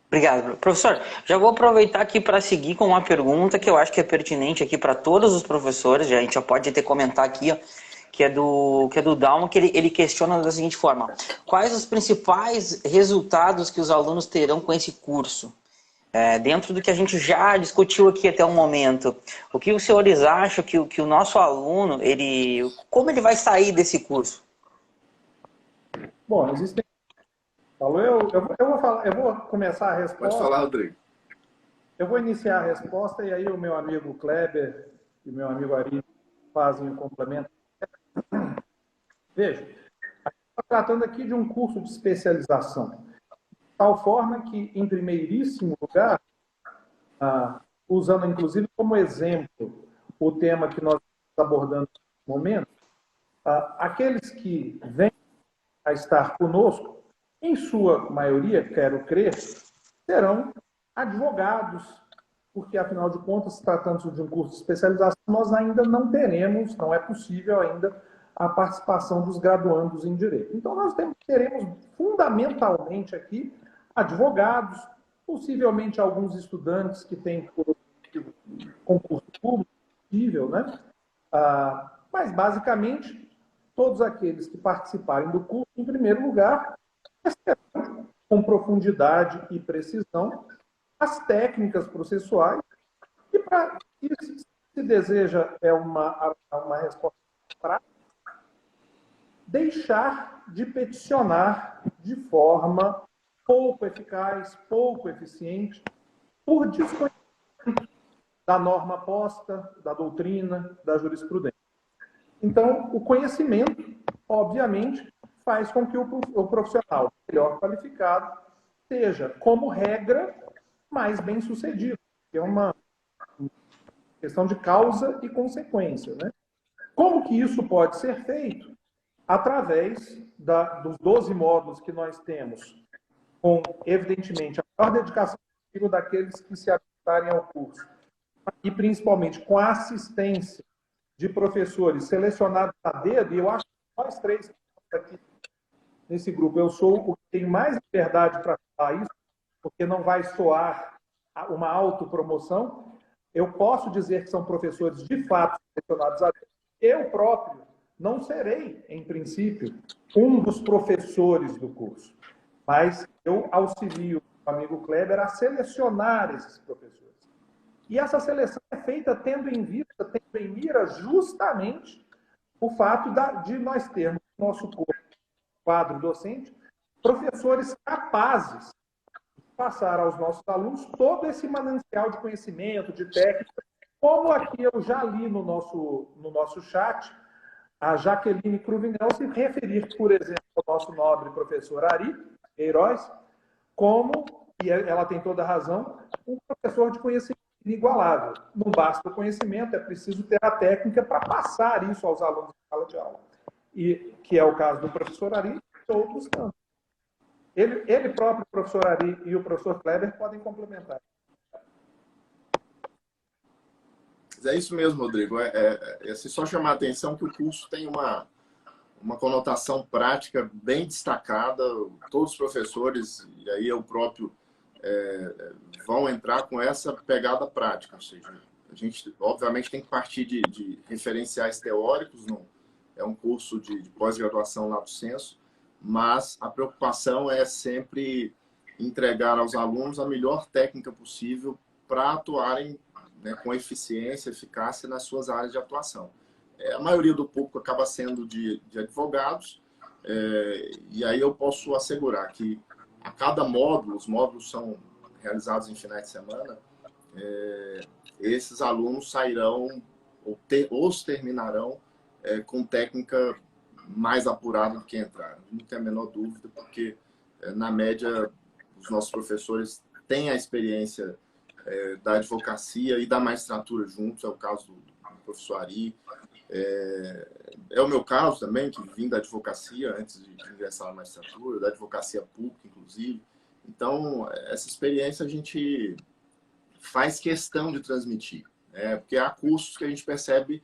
Speaker 5: Obrigado. Professor, já vou aproveitar aqui para seguir com uma pergunta que eu acho que é pertinente aqui para todos os professores, a gente já pode até comentar aqui, ó, que é do Dalmo, que ele questiona da seguinte forma: quais os principais resultados que os alunos terão com esse curso? Dentro do que a gente já discutiu aqui até o momento, o que os senhores acham que o nosso aluno, como ele vai sair desse curso?
Speaker 6: Bom, existem... Eu vou começar a resposta.
Speaker 4: Pode falar, Rodrigo.
Speaker 6: Eu vou iniciar a resposta e aí o meu amigo Kleber e o meu amigo Ari fazem o complemento. Veja, a gente está tratando aqui de um curso de especialização, de tal forma que, em primeiríssimo lugar, usando inclusive como exemplo o tema que nós estamos abordando no momento, aqueles que vêm a estar conosco, em sua maioria, quero crer, serão advogados, porque, afinal de contas, se tratando de um curso de especialização, nós ainda não teremos, não é possível ainda, a participação dos graduandos em Direito. Então, nós teremos fundamentalmente aqui advogados, possivelmente alguns estudantes que têm concurso público, possível, né? Mas, basicamente, todos aqueles que participarem do curso, em primeiro lugar, receberão com profundidade e precisão as técnicas processuais e, para isso, se deseja uma resposta prática, deixar de peticionar de forma pouco eficaz, pouco eficiente, por desconhecimento da norma posta, da doutrina, da jurisprudência. Então, o conhecimento, obviamente, faz com que o profissional melhor qualificado seja, como regra, mais bem-sucedido. É uma questão de causa e consequência, né? Como que isso pode ser feito? Através dos 12 módulos que nós temos, com, evidentemente, a maior dedicação possível daqueles que se habilitarem ao curso, e principalmente com a assistência de professores selecionados a dedo, e eu acho que nós três que estamos aqui nesse grupo, eu sou o que tem mais liberdade para falar isso, porque não vai soar uma autopromoção. Eu posso dizer que são professores de fato selecionados a dedo. Eu próprio não serei, em princípio, um dos professores do curso, mas eu auxilio o amigo Kleber a selecionar esses professores. E essa seleção é feita tendo em vista, tendo em mira justamente o fato de nós termos no nosso quadro docente professores capazes de passar aos nossos alunos todo esse manancial de conhecimento, de técnica, como aqui eu já li no nosso chat, a Jaqueline Cruvinel se referir, por exemplo, ao nosso nobre professor Ari Queiroz, como, e ela tem toda a razão, um professor de conhecimento inigualável. Não basta o conhecimento, é preciso ter a técnica para passar isso aos alunos de sala de aula. E que é o caso do professor Ari e outros tantos. Ele próprio, o professor Ari e o professor Kleber, podem complementar.
Speaker 4: É isso mesmo, Rodrigo. Só chamar a atenção que o curso tem uma conotação prática bem destacada. Todos os professores, e aí eu próprio, vão entrar com essa pegada prática. Ou seja, a gente, obviamente, tem que partir de referenciais teóricos, não é um curso de pós-graduação lato sensu, mas a preocupação é sempre entregar aos alunos a melhor técnica possível para atuarem, né, com eficiência, eficácia nas suas áreas de atuação. A maioria do público acaba sendo de advogados, e aí eu posso assegurar que a cada módulo, os módulos são realizados em finais de semana, esses alunos sairão, os terminarão com técnica mais apurada do que entraram. Não tem a menor dúvida, porque, na média, os nossos professores têm a experiência da advocacia e da magistratura juntos, é o caso do professor Ari, é o meu caso também, que vim da advocacia antes de ingressar na magistratura, da advocacia pública, inclusive. Então, essa experiência a gente faz questão de transmitir, né? Porque há cursos que a gente percebe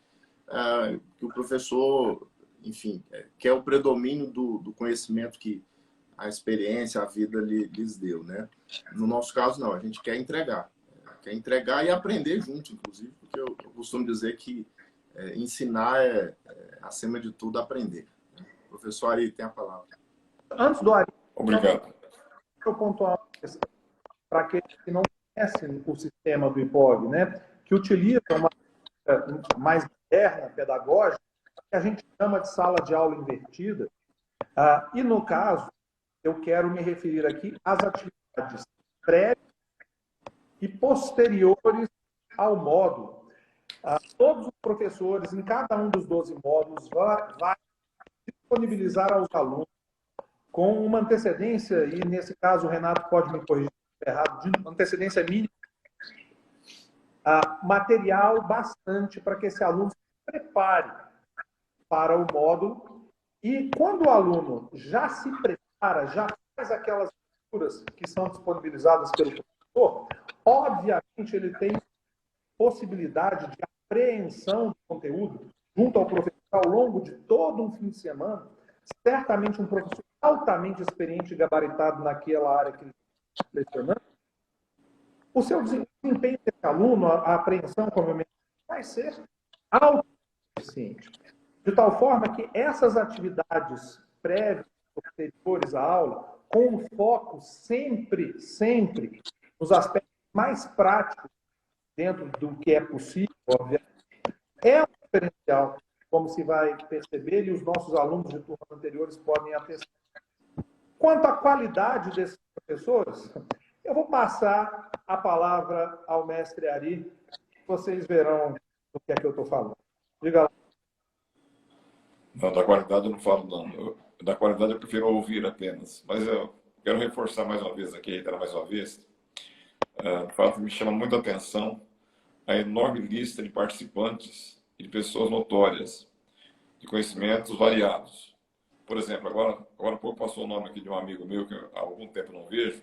Speaker 4: que o professor, enfim, quer o predomínio do conhecimento que a experiência, a vida lhes deu, né? No nosso caso, não, a gente quer entregar e aprender junto, inclusive, porque eu costumo dizer que ensinar acima de tudo, aprender. Professor Ari, tem a palavra.
Speaker 6: Antes do Ari,
Speaker 2: Obrigado.
Speaker 6: eu pontuar para aqueles que não conhecem o sistema do IPOG, né, que utiliza uma mais moderna, pedagógica, que a gente chama de sala de aula invertida. E, no caso, eu quero me referir aqui às atividades prévias e posteriores ao módulo. Todos os professores, em cada um dos 12 módulos, vai disponibilizar aos alunos, com uma antecedência, e nesse caso o Renato pode me corrigir se estiver errado, de antecedência mínima, material bastante para que esse aluno se prepare para o módulo. E quando o aluno já se prepara, já faz aquelas leituras que são disponibilizadas pelo professor, professor, obviamente ele tem possibilidade de apreensão do conteúdo junto ao professor ao longo de todo um fim de semana. Certamente um professor altamente experiente e gabaritado naquela área que ele está lecionando, o seu desempenho desse aluno, a apreensão, como eu mencionei, vai ser autossuficiente. De tal forma que essas atividades prévias, posteriores à aula, com um foco sempre nos aspectos mais práticos dentro do que é possível, obviamente, é um diferencial, como se vai perceber, e os nossos alunos de turmas anteriores podem atestar. Quanto à qualidade desses professores, eu vou passar a palavra ao mestre Ari, vocês verão do que é que eu estou falando. Diga lá.
Speaker 2: Não, da qualidade eu não falo, não. Da qualidade eu prefiro ouvir apenas. Mas eu quero reforçar mais uma vez aqui, reiterar mais uma vez, o fato que me chama muita atenção a enorme lista de participantes e de pessoas notórias, de conhecimentos variados. Por exemplo, agora há pouco passou o nome aqui de um amigo meu que há algum tempo não vejo,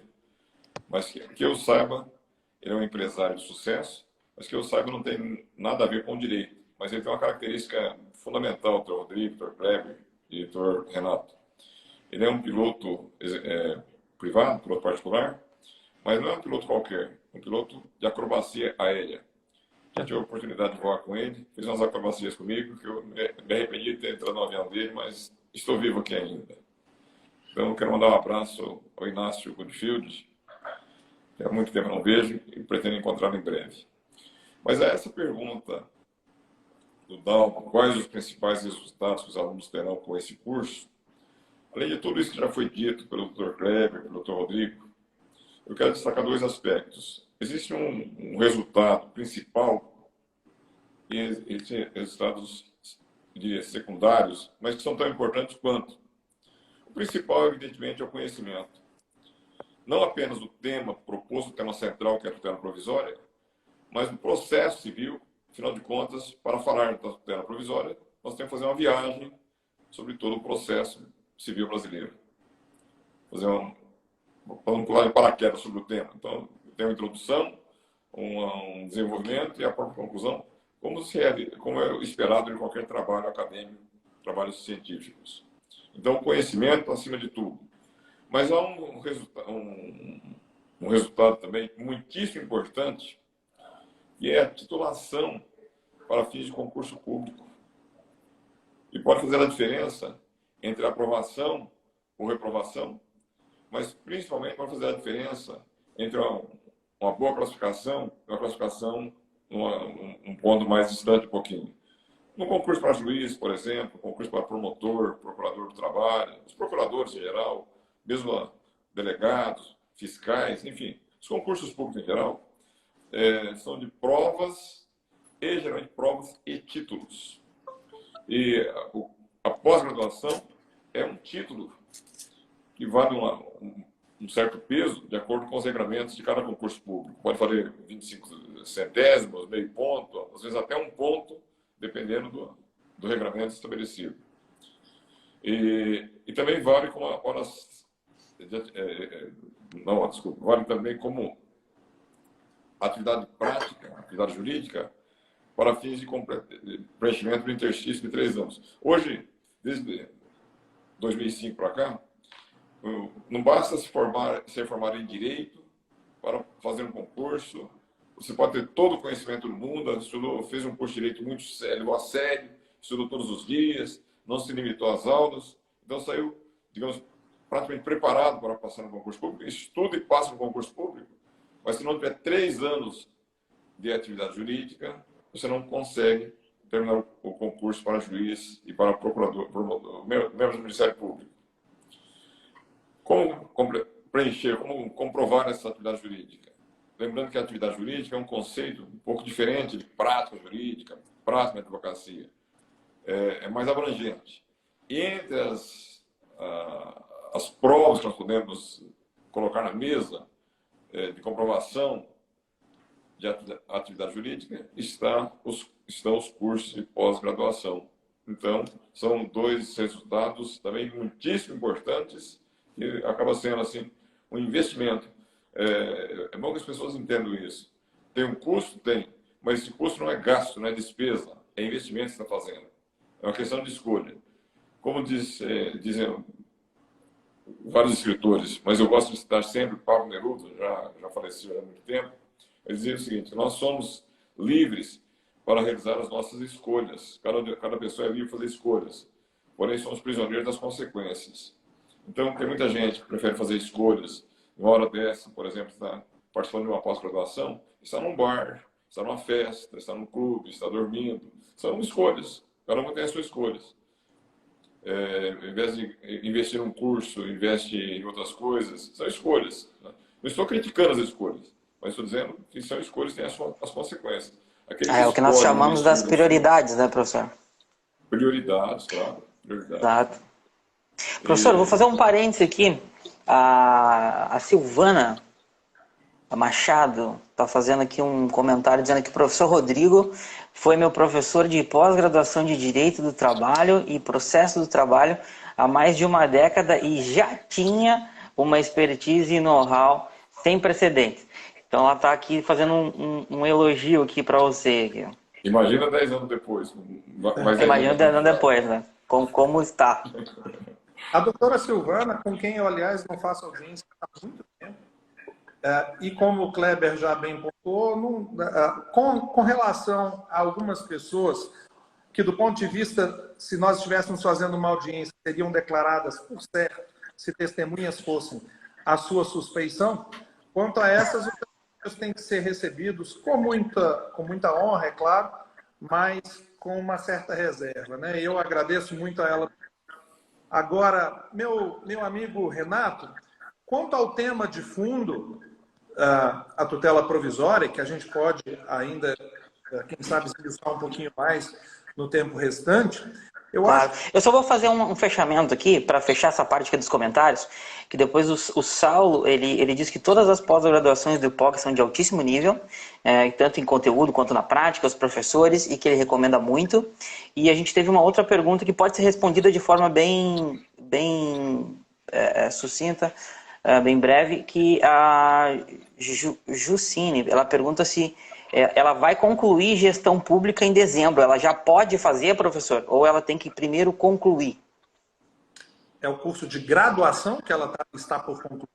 Speaker 2: mas que eu saiba, ele é um empresário de sucesso, mas que eu saiba não tem nada a ver com o direito. Mas ele tem uma característica fundamental, Dr. Rodrigo, Dr. Kleber e Dr. Renato. Ele é um piloto privado, piloto particular, mas não é um piloto qualquer, um piloto de acrobacia aérea. Já tive a oportunidade de voar com ele, fez umas acrobacias comigo, que eu me arrependi de ter entrado no avião dele, mas estou vivo aqui ainda. Então, eu quero mandar um abraço ao Inácio Goodfield, que há muito tempo não vejo e pretendo encontrá-lo em breve. Mas essa pergunta do Dalmo, quais os principais resultados que os alunos terão com esse curso, além de tudo isso que já foi dito pelo Dr. Kleber, pelo Dr. Rodrigo, eu quero destacar dois aspectos. Existe um resultado principal e existem resultados secundários, mas que são tão importantes quanto. O principal, evidentemente, é o conhecimento. Não apenas o tema proposto, o tema central, que é a tutela provisória, mas o processo civil. Afinal de contas, para falar da tutela provisória, nós temos que fazer uma viagem sobre todo o processo civil brasileiro. Fazer vamos pular de paraquedas sobre o tema. Então, tem uma introdução, um desenvolvimento e a própria conclusão, como é esperado em qualquer trabalho acadêmico, trabalhos científicos. Então, conhecimento acima de tudo. Mas há um resultado também muitíssimo importante, que é a titulação para fins de concurso público. E pode fazer a diferença entre aprovação ou reprovação, mas principalmente pode fazer a diferença entre uma boa classificação e uma classificação um ponto mais distante um pouquinho. No concurso para juiz, por exemplo, concurso para promotor, procurador do trabalho, os procuradores em geral, mesmo delegados, fiscais, enfim, os concursos públicos em geral, são de provas, e geralmente provas e títulos. E a pós-graduação é um título que vale um certo peso de acordo com os regramentos de cada concurso público. Pode valer 25 centésimos, meio ponto, às vezes até um ponto, dependendo do regramento estabelecido. E também vale como vale também como atividade prática, atividade jurídica, para fins de preenchimento do interstício de 3 anos. Hoje, desde 2005 para cá, não basta ser formado em Direito para fazer um concurso. Você pode ter todo o conhecimento do mundo, estudou, fez um curso de Direito muito sério, a sério, estudou todos os dias, não se limitou às aulas, então saiu, digamos, praticamente preparado para passar no concurso público, estuda e passa no concurso público, mas se não tiver 3 anos de atividade jurídica, você não consegue terminar o concurso para juiz e para procurador, membro do Ministério Público. Como preencher, como comprovar essa atividade jurídica? Lembrando que a atividade jurídica é um conceito um pouco diferente de prática jurídica, prática de advocacia. É mais abrangente. E entre as provas que nós podemos colocar na mesa de comprovação de atividade jurídica, estão os cursos de pós-graduação. Então, são 2 resultados também muitíssimo importantes, que acaba sendo assim um investimento. É bom que as pessoas entendam isso. Tem um custo? Tem. Mas esse custo não é gasto, não é despesa. É investimento que você está fazendo. É uma questão de escolha. Como dizem vários escritores, mas eu gosto de citar sempre Pablo Neruda, já faleceu há muito tempo. Ele dizia o seguinte: nós somos livres para realizar as nossas escolhas. Cada pessoa é livre para fazer escolhas. Porém, somos prisioneiros das consequências. Então, tem muita gente que prefere fazer escolhas. Uma hora dessa, por exemplo, está participando de uma pós-graduação, está num bar, está numa festa, está num clube, está dormindo. São escolhas. Cada um tem as suas escolhas. Em vez de investir num curso, investe em outras coisas. São escolhas. Não estou criticando as escolhas, mas estou dizendo que são escolhas que têm as consequências.
Speaker 5: É o que nós chamamos das prioridades, né, professor?
Speaker 2: Prioridades, claro. Prioridades.
Speaker 5: Exato. Professor, eu vou fazer um parênteses aqui. A Silvana Machado está fazendo aqui um comentário dizendo que o professor Rodrigo foi meu professor de pós-graduação de Direito do Trabalho e Processo do Trabalho há mais de uma década e já tinha uma expertise e know-how sem precedentes. Então ela está aqui fazendo um elogio aqui para você. Aqui.
Speaker 2: Imagina 10 anos depois.
Speaker 5: Imagina 10 anos depois, né? Como está.
Speaker 6: A doutora Silvana, com quem eu, aliás, não faço audiência há muito tempo, e como o Kleber já bem pontuou, com relação a algumas pessoas que, do ponto de vista, se nós estivéssemos fazendo uma audiência, seriam declaradas por certo, se testemunhas fossem a sua suspeição, quanto a essas, os têm que ser recebidos com muita honra, é claro, mas com uma certa reserva, né? Eu agradeço muito a ela. Agora, meu amigo Renato, quanto ao tema de fundo, a tutela provisória, que a gente pode ainda, quem sabe, esmiuçar um pouquinho mais no tempo restante,
Speaker 5: Claro. Eu só vou fazer um fechamento aqui, para fechar essa parte aqui dos comentários, que depois o Saulo, ele diz que todas as pós-graduações do IPOG são de altíssimo nível, tanto em conteúdo quanto na prática, os professores, e que ele recomenda muito. E a gente teve uma outra pergunta que pode ser respondida de forma bem sucinta, bem breve, que a Jucine, ela pergunta se ela vai concluir gestão pública em dezembro. Ela já pode fazer, professor? Ou ela tem que primeiro concluir?
Speaker 6: É o curso de graduação que ela está por concluir?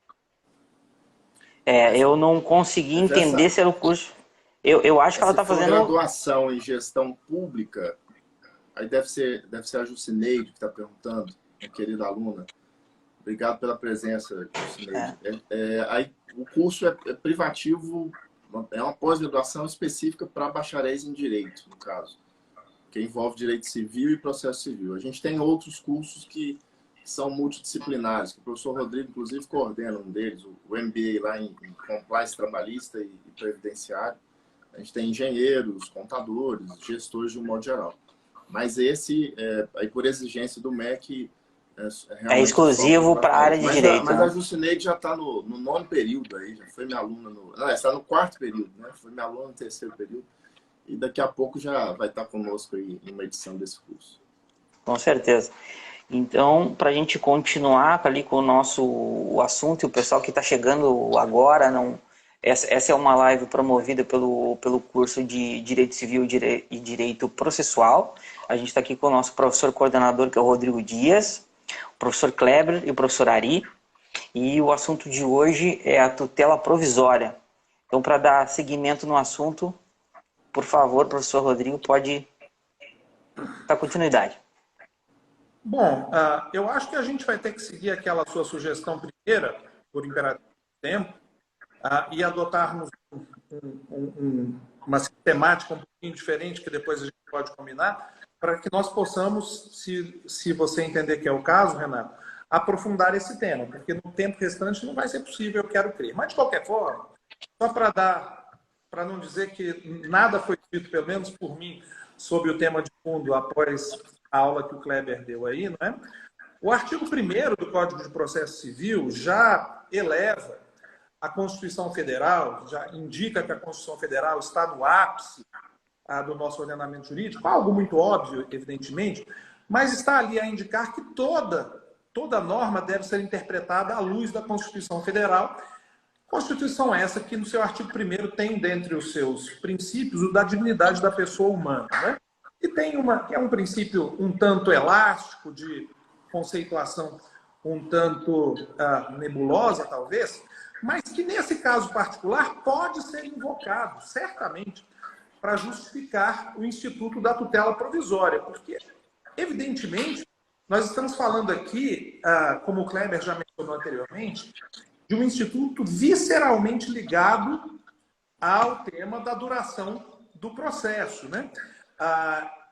Speaker 5: Eu não consegui entender se era o curso. Eu acho que ela está fazendo...
Speaker 4: graduação em gestão pública, aí deve ser a Jucineide que está perguntando, minha querida aluna. Obrigado pela presença, Jucineide. Aí, o curso é privativo... É uma pós-graduação específica para bacharéis em Direito, no caso, que envolve Direito Civil e Processo Civil. A gente tem outros cursos que são multidisciplinares, que o professor Rodrigo, inclusive, coordena um deles, o MBA lá em Compliance Trabalhista e Previdenciário. A gente tem engenheiros, contadores, gestores de um modo geral. Mas esse, aí por exigência do MEC...
Speaker 5: É exclusivo para a área de direito.
Speaker 4: Mas a Jucineide já está no 9º período aí, já foi minha aluna está no 4º período, né? Foi minha aluna no 3º período. E daqui a pouco já vai estar conosco aí em uma edição desse curso.
Speaker 5: Com certeza. Então, para a gente continuar ali com o nosso assunto, e o pessoal que está chegando agora, essa é uma live promovida pelo curso de Direito Civil e Direito Processual. A gente está aqui com o nosso professor coordenador, que é o Rodrigo Dias, o professor Kleber e o professor Ari, e o assunto de hoje é a tutela provisória. Então, para dar seguimento no assunto, por favor, professor Rodrigo, pode dar continuidade.
Speaker 6: Bom, eu acho que a gente vai ter que seguir aquela sua sugestão primeira, por imperativo do tempo, e adotarmos uma sistemática um pouquinho diferente, que depois a gente pode combinar, para que nós possamos, se você entender que é o caso, Renato, aprofundar esse tema, porque no tempo restante não vai ser possível, eu quero crer. Mas, de qualquer forma, só para não dizer que nada foi dito, pelo menos por mim, sobre o tema de fundo após a aula que o Kleber deu aí, não é? O artigo 1º do Código de Processo Civil já eleva a Constituição Federal, já indica que a Constituição Federal está no ápice do nosso ordenamento jurídico, algo muito óbvio, evidentemente, mas está ali a indicar que toda norma deve ser interpretada à luz da Constituição Federal, Constituição essa que no seu artigo 1º tem dentre os seus princípios o da dignidade da pessoa humana, né? E tem que é um princípio um tanto elástico, de conceituação um tanto nebulosa, talvez, mas que nesse caso particular pode ser invocado, certamente, para justificar o instituto da tutela provisória, porque, evidentemente, nós estamos falando aqui, como o Kleber já mencionou anteriormente, de um instituto visceralmente ligado ao tema da duração do processo, né?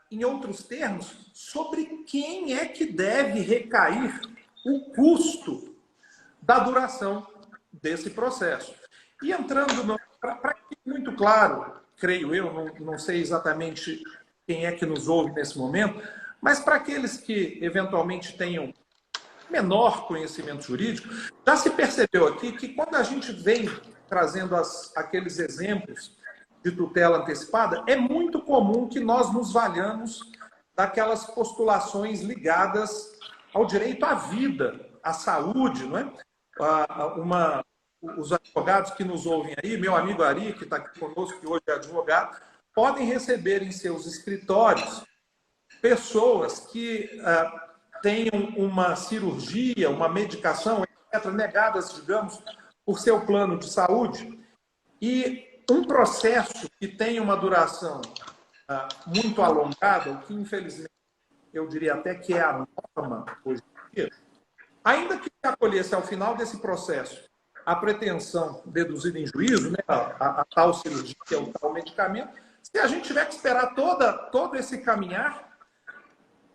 Speaker 6: Em outros termos, sobre quem é que deve recair o custo da duração desse processo. E entrando, para que fique muito claro, creio eu, não sei exatamente quem é que nos ouve nesse momento, mas para aqueles que eventualmente tenham menor conhecimento jurídico, já se percebeu aqui que quando a gente vem trazendo aqueles exemplos de tutela antecipada, é muito comum que nós nos valhamos daquelas postulações ligadas ao direito à vida, à saúde, não é? Os advogados que nos ouvem aí, meu amigo Ari, que está aqui conosco, que hoje é advogado, podem receber em seus escritórios pessoas que tenham uma cirurgia, uma medicação, etc., negadas, digamos, por seu plano de saúde, e um processo que tem uma duração muito alongada, o que infelizmente eu diria até que é a norma hoje em dia, ainda que se acolhesse ao final desse processo a pretensão deduzida em juízo, né, a tal cirurgia, o tal medicamento, se a gente tiver que esperar todo esse caminhar,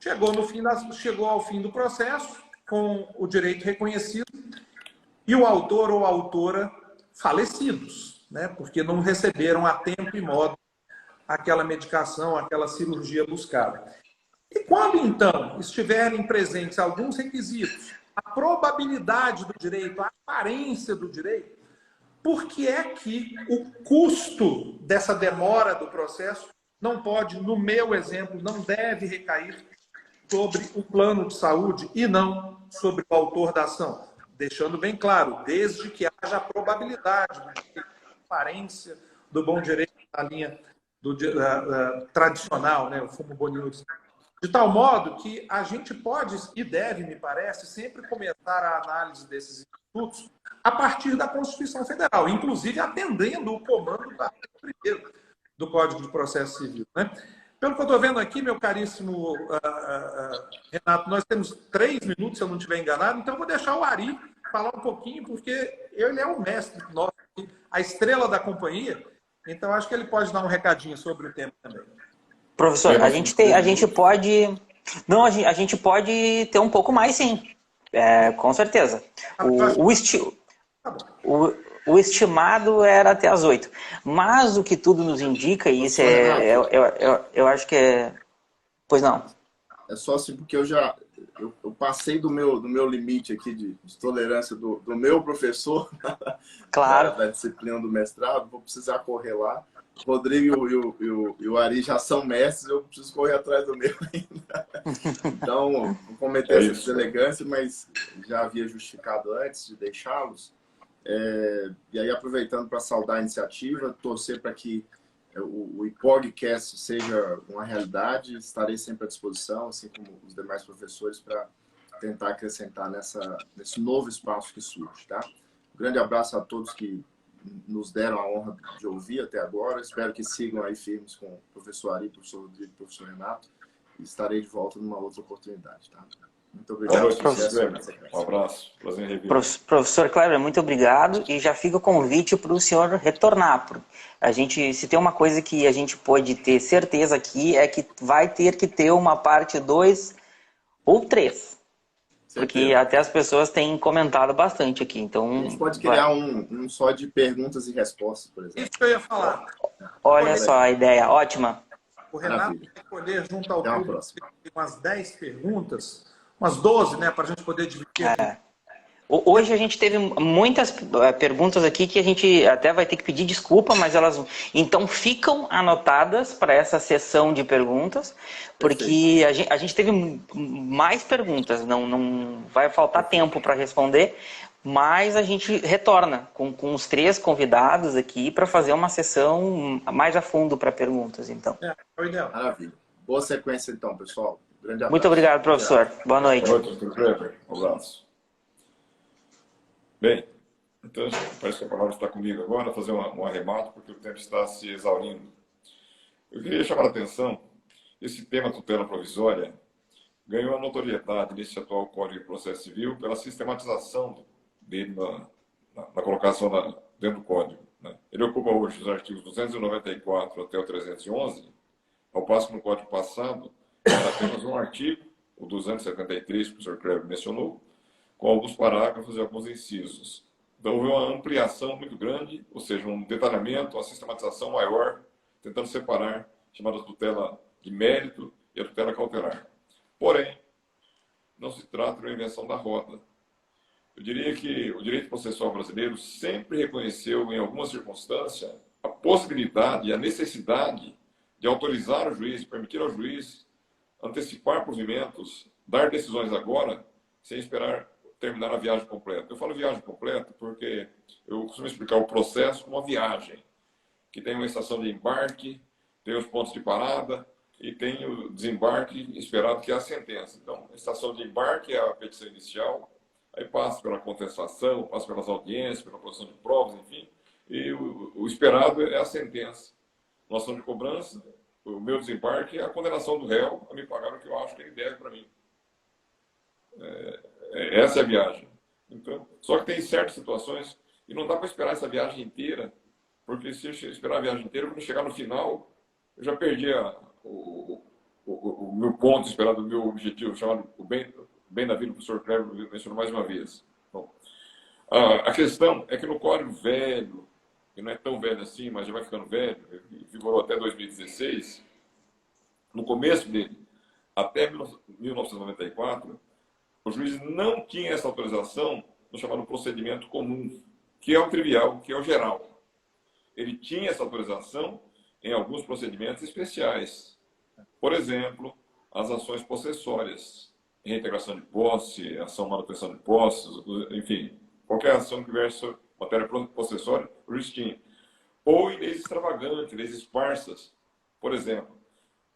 Speaker 6: chegou ao fim do processo, com o direito reconhecido, e o autor ou a autora falecidos, né, porque não receberam a tempo e modo aquela medicação, aquela cirurgia buscada. E quando, então, estiverem presentes alguns requisitos, a probabilidade do direito, a aparência do direito, por que é que o custo dessa demora do processo não pode, no meu exemplo, não deve recair sobre o plano de saúde e não sobre o autor da ação? Deixando bem claro, desde que haja a probabilidade da aparência do bom direito na linha tradicional, né, o fumo bonius. De tal modo que a gente pode e deve, me parece, sempre começar a análise desses institutos a partir da Constituição Federal, inclusive atendendo o comando do artigo 1º do Código de Processo Civil, né? Pelo que eu estou vendo aqui, meu caríssimo Renato, nós temos 3 minutos, se eu não estiver enganado, então eu vou deixar o Ari falar um pouquinho, porque ele é o mestre nosso, a estrela da companhia, então acho que ele pode dar um recadinho sobre o tema também.
Speaker 5: Professor, a gente pode... Não, a gente pode ter um pouco mais, sim. Com certeza. O estimado era até as 8. Mas o que tudo nos indica, e isso eu acho que é... Pois não.
Speaker 4: É só assim, porque eu passei do meu limite aqui de tolerância do meu professor,
Speaker 5: claro,
Speaker 4: da disciplina do mestrado, vou precisar correr lá. O Rodrigo e o Ari já são mestres, eu preciso correr atrás do meu ainda. Então, vou cometer essa deselegância, mas já havia justificado antes de deixá-los. E aí, aproveitando para saudar a iniciativa, torcer para que o IPOGcast seja uma realidade, estarei sempre à disposição, assim como os demais professores, para tentar acrescentar nesse novo espaço que surge. Tá? Um grande abraço a todos que nos deram a honra de ouvir até agora. Espero que sigam aí firmes com o professor Ari, professor Rodrigo e professor Renato. E estarei de volta numa outra oportunidade. Tá? Muito obrigado.
Speaker 2: Um abraço. Prazer em rever.
Speaker 5: Professor Kleber, muito obrigado. E já fica o convite para o senhor retornar. Se tem uma coisa que a gente pode ter certeza aqui, é que vai ter que ter uma parte 2 ou 3. Porque até as pessoas têm comentado bastante aqui. Então,
Speaker 4: a gente pode criar um só de perguntas e respostas, por exemplo.
Speaker 6: Isso que eu ia falar.
Speaker 5: Olha só a ideia, ótima.
Speaker 6: O Renato vai escolher junto ao público umas 10 perguntas, umas 12, né, para a gente poder dividir.
Speaker 5: Hoje a gente teve muitas perguntas aqui que a gente até vai ter que pedir desculpa, mas elas então ficam anotadas para essa sessão de perguntas, porque a gente teve mais perguntas, não vai faltar tempo para responder, mas a gente retorna com os 3 convidados aqui para fazer uma sessão mais a fundo para perguntas, então.
Speaker 6: É o ideal.
Speaker 4: Maravilha. Boa sequência, então, pessoal. Grande abraço.
Speaker 5: Muito obrigado, professor. Boa noite.
Speaker 2: Boa noite, Dr. Kleber. Um abraço. Bem, então parece que a palavra está comigo agora, fazer um arremate, porque o tempo está se exaurindo. Eu queria chamar a atenção, esse tema tutela provisória ganhou a notoriedade nesse atual Código de Processo Civil pela sistematização dele na colocação dentro do Código, né? Ele ocupa hoje os artigos 294 até o 311, ao passo que no Código passado era apenas um artigo, o 273, que o professor Kleber mencionou, com alguns parágrafos e alguns incisos. Então, houve uma ampliação muito grande, ou seja, um detalhamento, uma sistematização maior, tentando separar, chamada tutela de mérito e a tutela cautelar. Porém, não se trata de uma invenção da roda. Eu diria que o direito processual brasileiro sempre reconheceu, em alguma circunstância, a possibilidade e a necessidade de autorizar o juiz, permitir ao juiz antecipar provimentos, dar decisões agora, sem esperar terminar a viagem completa. Eu falo viagem completa porque eu costumo explicar o processo como uma viagem, que tem uma estação de embarque, tem os pontos de parada e tem o desembarque esperado, que é a sentença. Então, a estação de embarque é a petição inicial, aí passa pela contestação, passa pelas audiências, pela produção de provas, enfim, e o esperado é a sentença. Noção de cobrança, o meu desembarque é a condenação do réu a me pagar o que eu acho que ele deve para mim. Essa é a viagem. Então, só que tem certas situações e não dá para esperar essa viagem inteira, porque se eu esperar a viagem inteira, quando chegar no final, eu já perdi o meu ponto esperado, o meu objetivo, chamado o bem da vida, o professor Kleber mencionou mais uma vez. Bom, a questão é que no Código velho, que não é tão velho assim, mas já vai ficando velho, vigorou até 2016, no começo dele, até 1994, o juiz não tinha essa autorização no chamado procedimento comum, que é o trivial, que é o geral. Ele tinha essa autorização em alguns procedimentos especiais. Por exemplo, as ações possessórias, reintegração de posse, ação manutenção de posses, enfim, qualquer ação que versa matéria possessória, o juiz tinha. Ou em leis extravagantes, leis esparsas. Por exemplo,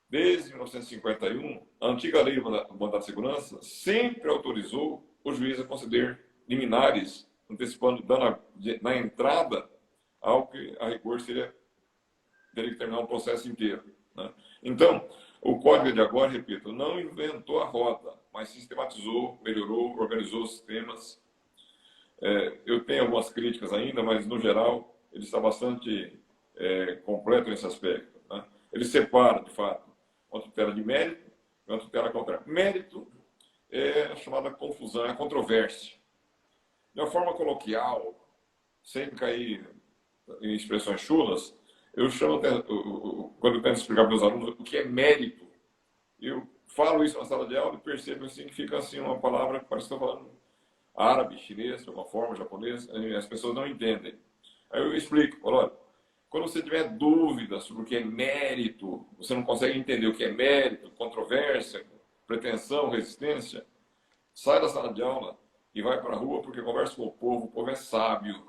Speaker 2: desde 1951, a antiga lei do mandado de segurança sempre autorizou o juiz a conceder liminares, antecipando, dando na entrada ao que a rigor teria que terminar o processo inteiro, né? Então, o Código de agora, repito, não inventou a roda, mas sistematizou, melhorou, organizou os sistemas. Eu tenho algumas críticas ainda, mas, no geral, ele está bastante completo nesse aspecto, né? Ele separa, de fato, uma tutela de mérito e uma tutela contrária. Mérito é a chamada confusão, é a controvérsia. De uma forma coloquial, sem cair em expressões chulas, eu chamo, quando eu tento explicar para os meus alunos o que é mérito, eu falo isso na sala de aula e percebo assim, que fica assim uma palavra que parece que estou falando árabe, chinês, de alguma forma, japonês, as pessoas não entendem. Aí eu explico, olha, quando você tiver dúvida sobre o que é mérito, você não consegue entender o que é mérito, controvérsia, pretensão, resistência, sai da sala de aula e vai para a rua, porque conversa com o povo é sábio.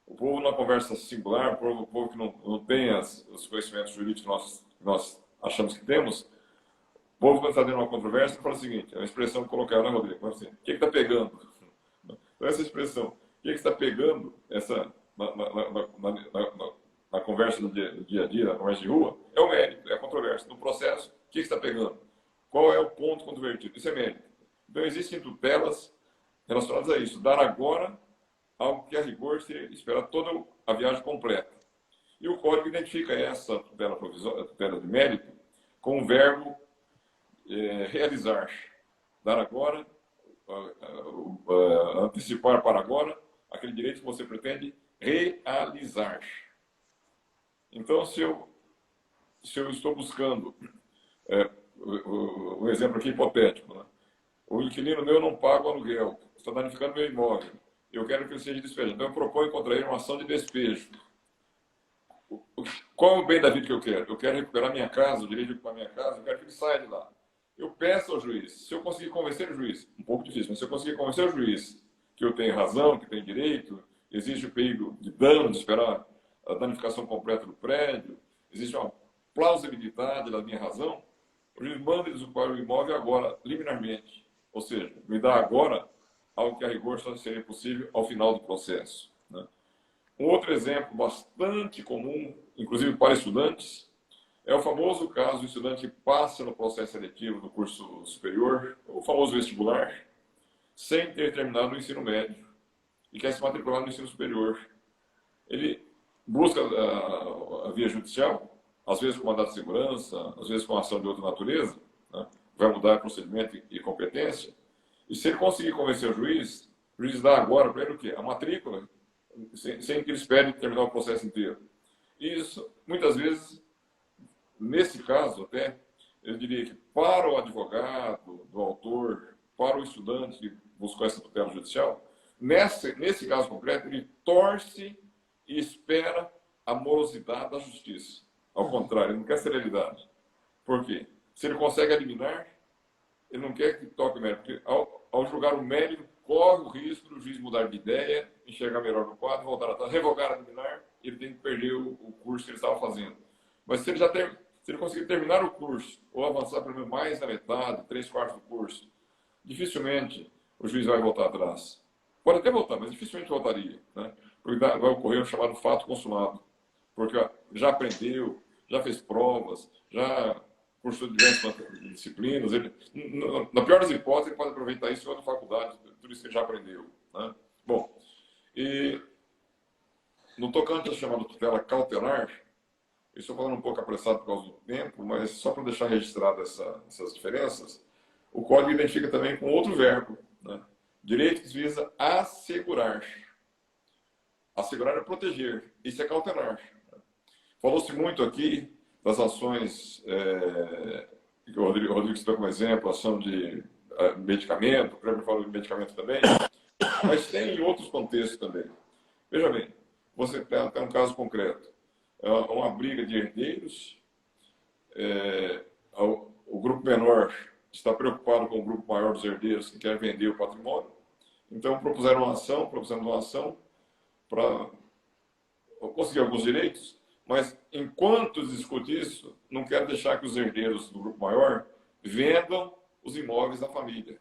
Speaker 2: O povo não conversa singular, o povo que não tem os conhecimentos jurídicos que nós achamos que temos. O povo, quando está tendo uma controvérsia, fala o seguinte, é uma expressão que colocaram, né, Rodrigo? Fala assim, o que está pegando? Então, essa expressão, o que está pegando na conversa do dia a dia, na conversa de rua, é o mérito, é a controvérsia. No processo, o que está pegando? Qual é o ponto controvertido? Isso é mérito. Então, existem tutelas relacionadas a isso. Dar agora algo que a rigor se espera toda a viagem completa. E o Código identifica essa tutela provisória, tutela de mérito, com o verbo realizar. Dar agora, antecipar para agora, aquele direito que você pretende realizar. Então, se eu estou buscando, um exemplo aqui hipotético, né? O inquilino meu não paga o aluguel, está danificando meu imóvel, eu quero que ele seja despejado. Então, eu proponho contra ele uma ação de despejo. Qual é o bem da vida que eu quero? Eu quero recuperar minha casa, o direito de ocupar minha casa, eu quero que ele saia de lá. Eu peço ao juiz, se eu conseguir convencer o juiz, um pouco difícil, mas se eu conseguir convencer o juiz que eu tenho razão, que tenho direito, existe o perigo de dano, de esperar a danificação completa do prédio, existe uma plausibilidade da minha razão, o juiz manda desocupar o imóvel agora, liminarmente. Ou seja, me dá agora algo que a rigor só seria possível ao final do processo, né? Um outro exemplo bastante comum, inclusive para estudantes, é o famoso caso do estudante que passa no processo seletivo do curso superior, o famoso vestibular, sem ter terminado o ensino médio e quer se matricular no ensino superior. Ele busca a via judicial, às vezes com mandado de segurança, às vezes com ação de outra natureza, né? Vai mudar procedimento e competência. E se ele conseguir convencer o juiz dá agora para ele o quê? A matrícula, sem que ele espere terminar o processo inteiro. E isso, muitas vezes, nesse caso até, eu diria que para o advogado, do autor, para o estudante que buscou essa tutela judicial, nesse caso concreto, ele torce e espera a morosidade da justiça. Ao contrário, ele não quer celeridade. Por quê? Se ele consegue eliminar, ele não quer que toque o mérito. Porque ao julgar o mérito, corre o risco do juiz mudar de ideia, enxergar melhor no quadro, voltar atrás, revogar a liminar, ele tem que perder o curso que ele estava fazendo. Mas se ele conseguir terminar o curso, ou avançar pelo menos mais da metade, 3/4 do curso, dificilmente o juiz vai voltar atrás. Pode até voltar, mas dificilmente voltaria, né? Porque vai ocorrer o chamado fato consumado. Porque já aprendeu, já fez provas, já cursou diversas disciplinas. Ele, na pior das hipóteses, ele pode aproveitar isso em outra faculdade, tudo isso que ele já aprendeu, né? Bom, e no tocante à chamada tutela cautelar, eu estou falando um pouco apressado por causa do tempo, mas só para deixar registradas essas diferenças, o Código identifica também com outro verbo, né? Direito que visa assegurar. Assegurar é proteger, isso é cautelar. Falou-se muito aqui das ações, que o Rodrigo citou como exemplo, ação de medicamento, o Kleber falou de medicamento também, mas tem em outros contextos também. Veja bem, você tem um caso concreto, uma briga de herdeiros, o grupo menor está preocupado com o grupo maior dos herdeiros que quer vender o patrimônio, então propuseram uma ação para conseguir alguns direitos, mas enquanto discute isso, não quero deixar que os herdeiros do grupo maior vendam os imóveis da família.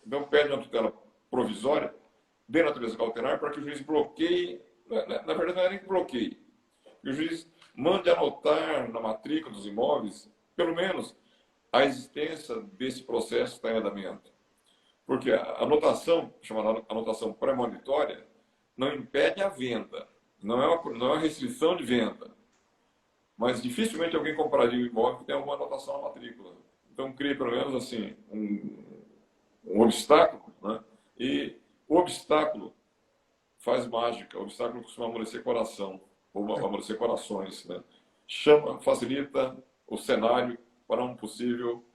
Speaker 2: Então pede uma tutela provisória, de natureza cautelar, para que o juiz bloqueie, na verdade não é nem que bloqueie, que o juiz mande anotar na matrícula dos imóveis, pelo menos, a existência desse processo que está em andamento. Porque a anotação, chamada anotação premonitória, não impede a venda, não é uma restrição de venda, mas dificilmente alguém compraria um imóvel que tem alguma anotação na matrícula. Então cria pelo menos assim um obstáculo, né? E o obstáculo faz mágica, o obstáculo costuma amolecer coração, ou amolecer corações, né? Facilita o cenário para um possível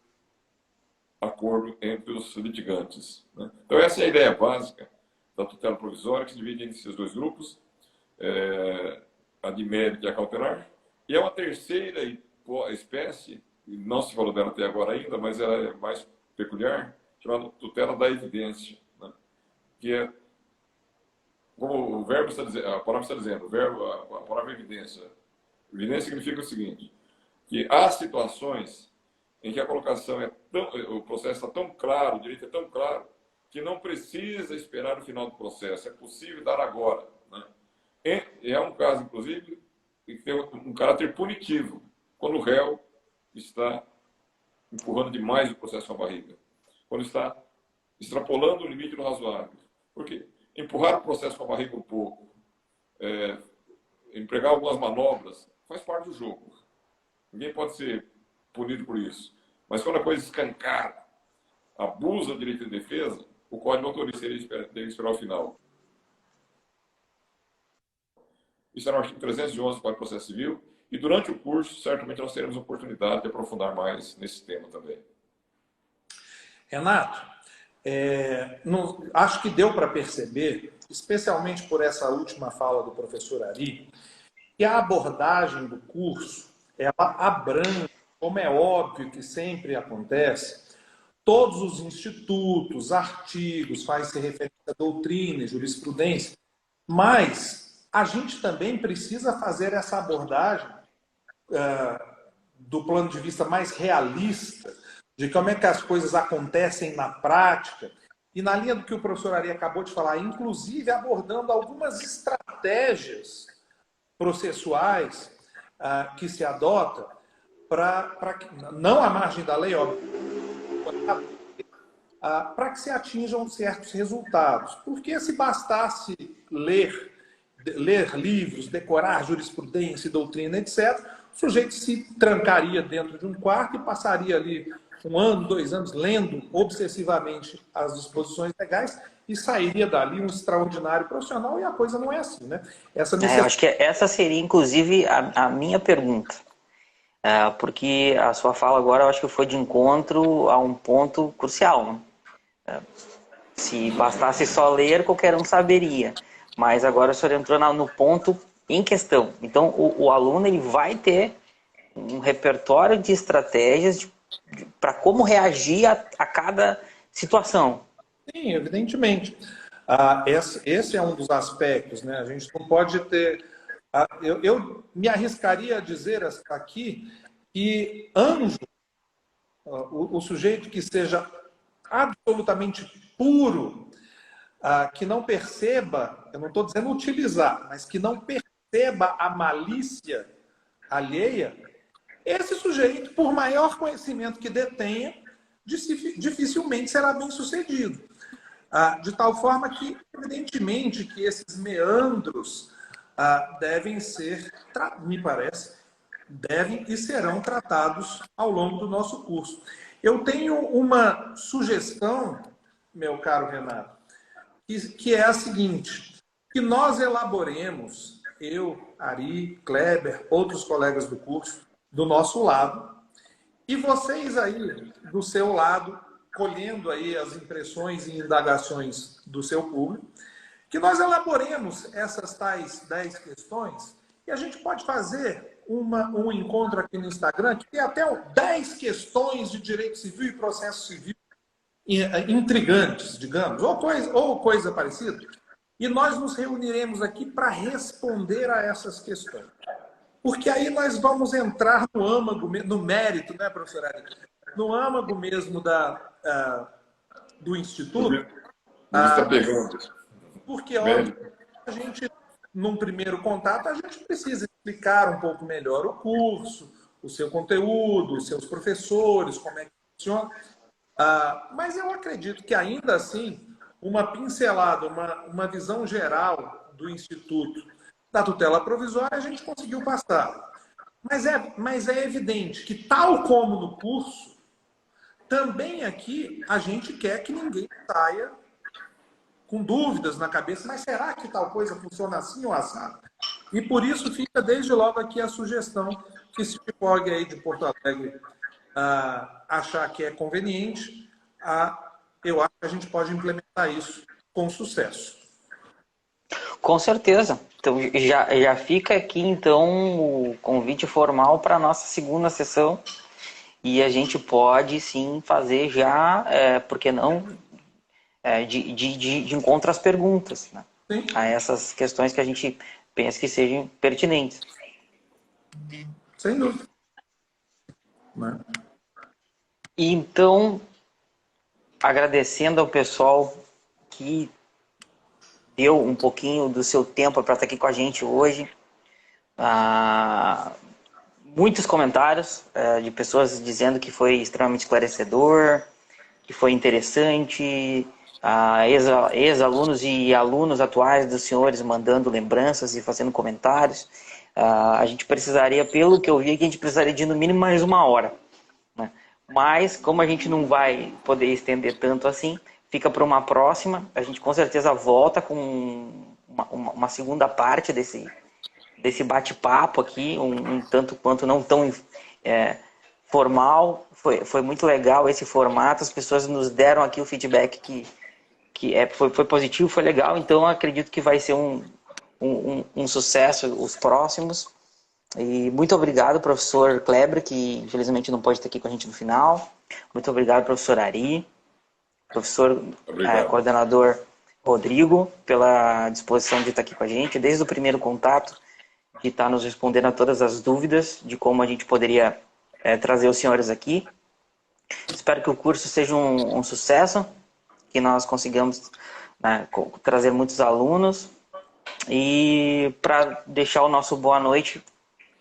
Speaker 2: acordo entre os litigantes, né? Então essa é a ideia básica da tutela provisória, que se divide entre esses dois grupos, a de mérito e a cautelar, e é uma terceira espécie, não se falou dela até agora ainda, mas ela é mais peculiar, chamada tutela da evidência, né? Que é, como o verbo está dizendo, a palavra está dizendo, a palavra evidência. Evidência significa o seguinte, que há situações em que a colocação o processo está tão claro, o direito é tão claro, que não precisa esperar o final do processo, é possível dar agora, né? E é um caso, inclusive, que tem um caráter punitivo, quando o réu está empurrando demais o processo com a barriga, quando está extrapolando o limite do razoável. Por quê? Empurrar o processo com a barriga um pouco, empregar algumas manobras, faz parte do jogo. Ninguém pode ser punido por isso. Mas quando a coisa escancara, abusa do direito de defesa, o Código autoriza, ele deve esperar o final. Isso é no artigo 311 do Código de Processo Civil, e durante o curso, certamente, nós teremos oportunidade de aprofundar mais nesse tema também.
Speaker 6: Renato, acho que deu para perceber, especialmente por essa última fala do professor Ari, que a abordagem do curso ela abrange, como é óbvio que sempre acontece, todos os institutos, artigos, faz-se referência à doutrina e jurisprudência, mas a gente também precisa fazer essa abordagem do plano de vista mais realista, de como é que as coisas acontecem na prática, e na linha do que o professor Ari acabou de falar, inclusive abordando algumas estratégias processuais que se adota não à margem da lei, óbvio, para que se atinjam certos resultados. Porque se bastasse ler livros, decorar jurisprudência, doutrina, etc., o sujeito se trancaria dentro de um quarto e passaria ali 1 ano, 2 anos, lendo obsessivamente as disposições legais e sairia dali um extraordinário profissional, e a coisa não é assim, né?
Speaker 5: Eu acho que essa seria, inclusive, a minha pergunta. Porque a sua fala agora, eu acho que foi de encontro a um ponto crucial, né? Se bastasse só ler, qualquer um saberia. Mas agora o senhor entrou no ponto em questão. Então, o aluno ele vai ter um repertório de estratégias para como reagir a cada situação.
Speaker 6: Sim, evidentemente. Esse é um dos aspectos, né? A gente não pode ter... Eu me arriscaria a dizer aqui que anjo, o sujeito que seja absolutamente puro, que não perceba, eu não estou dizendo utilizar, mas que não perceba a malícia alheia, esse sujeito, por maior conhecimento que detenha, dificilmente será bem sucedido. De tal forma que, evidentemente, que esses meandros devem ser, me parece, devem e serão tratados ao longo do nosso curso. Eu tenho uma sugestão, meu caro Renato, que é a seguinte, que nós elaboremos, eu, Ari, Kleber, outros colegas do curso, do nosso lado, e vocês aí, do seu lado, colhendo aí as impressões e indagações do seu público, que nós elaboremos essas tais 10 questões, e a gente pode fazer um encontro aqui no Instagram, que tem até 10 questões de direito civil e processo civil intrigantes, digamos, ou coisa parecida, e nós nos reuniremos aqui para responder a essas questões. Porque aí nós vamos entrar no âmago, no mérito, né, professora? No âmago mesmo do Instituto. Porque, óbvio, a gente, num primeiro contato, a gente precisa explicar um pouco melhor o curso, o seu conteúdo, os seus professores, como é que funciona. Mas eu acredito que, ainda assim, uma pincelada, uma visão geral do Instituto da tutela provisória, a gente conseguiu passar. Mas é evidente que, tal como no curso, também aqui a gente quer que ninguém saia com dúvidas na cabeça, mas será que tal coisa funciona assim ou assado? E por isso fica desde logo aqui a sugestão que, se o IPOG aí de Porto Alegre achar que é conveniente, eu acho que a gente pode implementar isso com sucesso.
Speaker 5: Com certeza. Então já fica aqui então o convite formal para a nossa segunda sessão, e a gente pode sim fazer já, por que não, de encontro às perguntas, né? A essas questões que a gente pensa que sejam pertinentes.
Speaker 6: Sem dúvida.
Speaker 5: Então, agradecendo ao pessoal que deu um pouquinho do seu tempo para estar aqui com a gente hoje. Muitos comentários de pessoas dizendo que foi extremamente esclarecedor, que foi interessante, ex-alunos e alunos atuais dos senhores mandando lembranças e fazendo comentários. A gente precisaria, pelo que eu vi, que a gente precisaria de no mínimo mais 1 hora, né? Mas, como a gente não vai poder estender tanto assim, fica para uma próxima. A gente com certeza volta com uma segunda parte desse bate-papo aqui, um tanto quanto não tão formal. Foi muito legal esse formato, as pessoas nos deram aqui o feedback que foi positivo, foi legal, então acredito que vai ser um sucesso os próximos. E muito obrigado, professor Kleber, que infelizmente não pode estar aqui com a gente no final. Muito obrigado, professor Ari, professor coordenador Rodrigo, pela disposição de estar aqui com a gente, desde o primeiro contato, de estar nos respondendo a todas as dúvidas de como a gente poderia trazer os senhores aqui. Espero que o curso seja um sucesso, que nós consigamos trazer muitos alunos. E para deixar o nosso boa noite,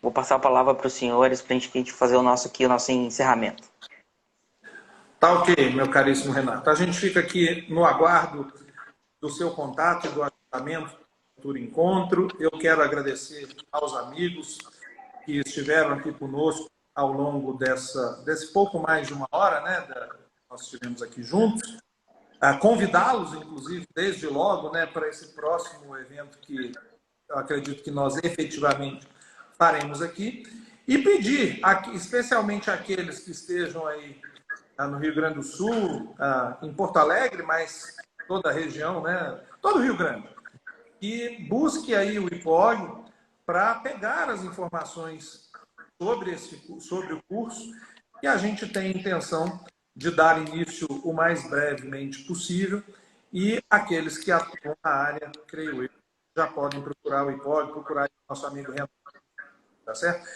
Speaker 5: vou passar a palavra para os senhores para a gente fazer o nosso encerramento.
Speaker 6: Tá ok, meu caríssimo Renato. A gente fica aqui no aguardo do seu contato e do agendamento do futuro encontro. Eu quero agradecer aos amigos que estiveram aqui conosco ao longo desse pouco mais de uma hora, né, que nós estivemos aqui juntos. Convidá-los, inclusive, desde logo, né, para esse próximo evento que eu acredito que nós efetivamente faremos aqui. E pedir, especialmente àqueles que estejam aí no Rio Grande do Sul, em Porto Alegre, mas toda a região, né, todo o Rio Grande, que busque aí o IPOG para pegar as informações sobre o curso, que a gente tem a intenção de dar início o mais brevemente possível, e aqueles que atuam na área, creio eu, já podem procurar o IPOG, procurar o nosso amigo Renato, tá certo?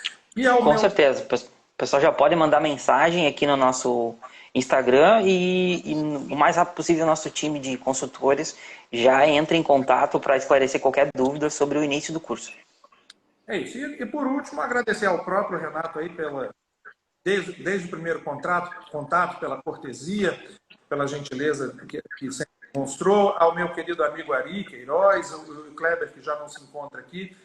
Speaker 5: Com certeza, o pessoal já pode mandar mensagem aqui no nosso Instagram e o mais rápido possível o nosso time de consultores já entra em contato para esclarecer qualquer dúvida sobre o início do curso.
Speaker 6: É isso. E por último, agradecer ao próprio Renato aí desde o primeiro contato, pela cortesia, pela gentileza que sempre demonstrou, ao meu querido amigo Ari Queiroz, o Kleber, que já não se encontra aqui,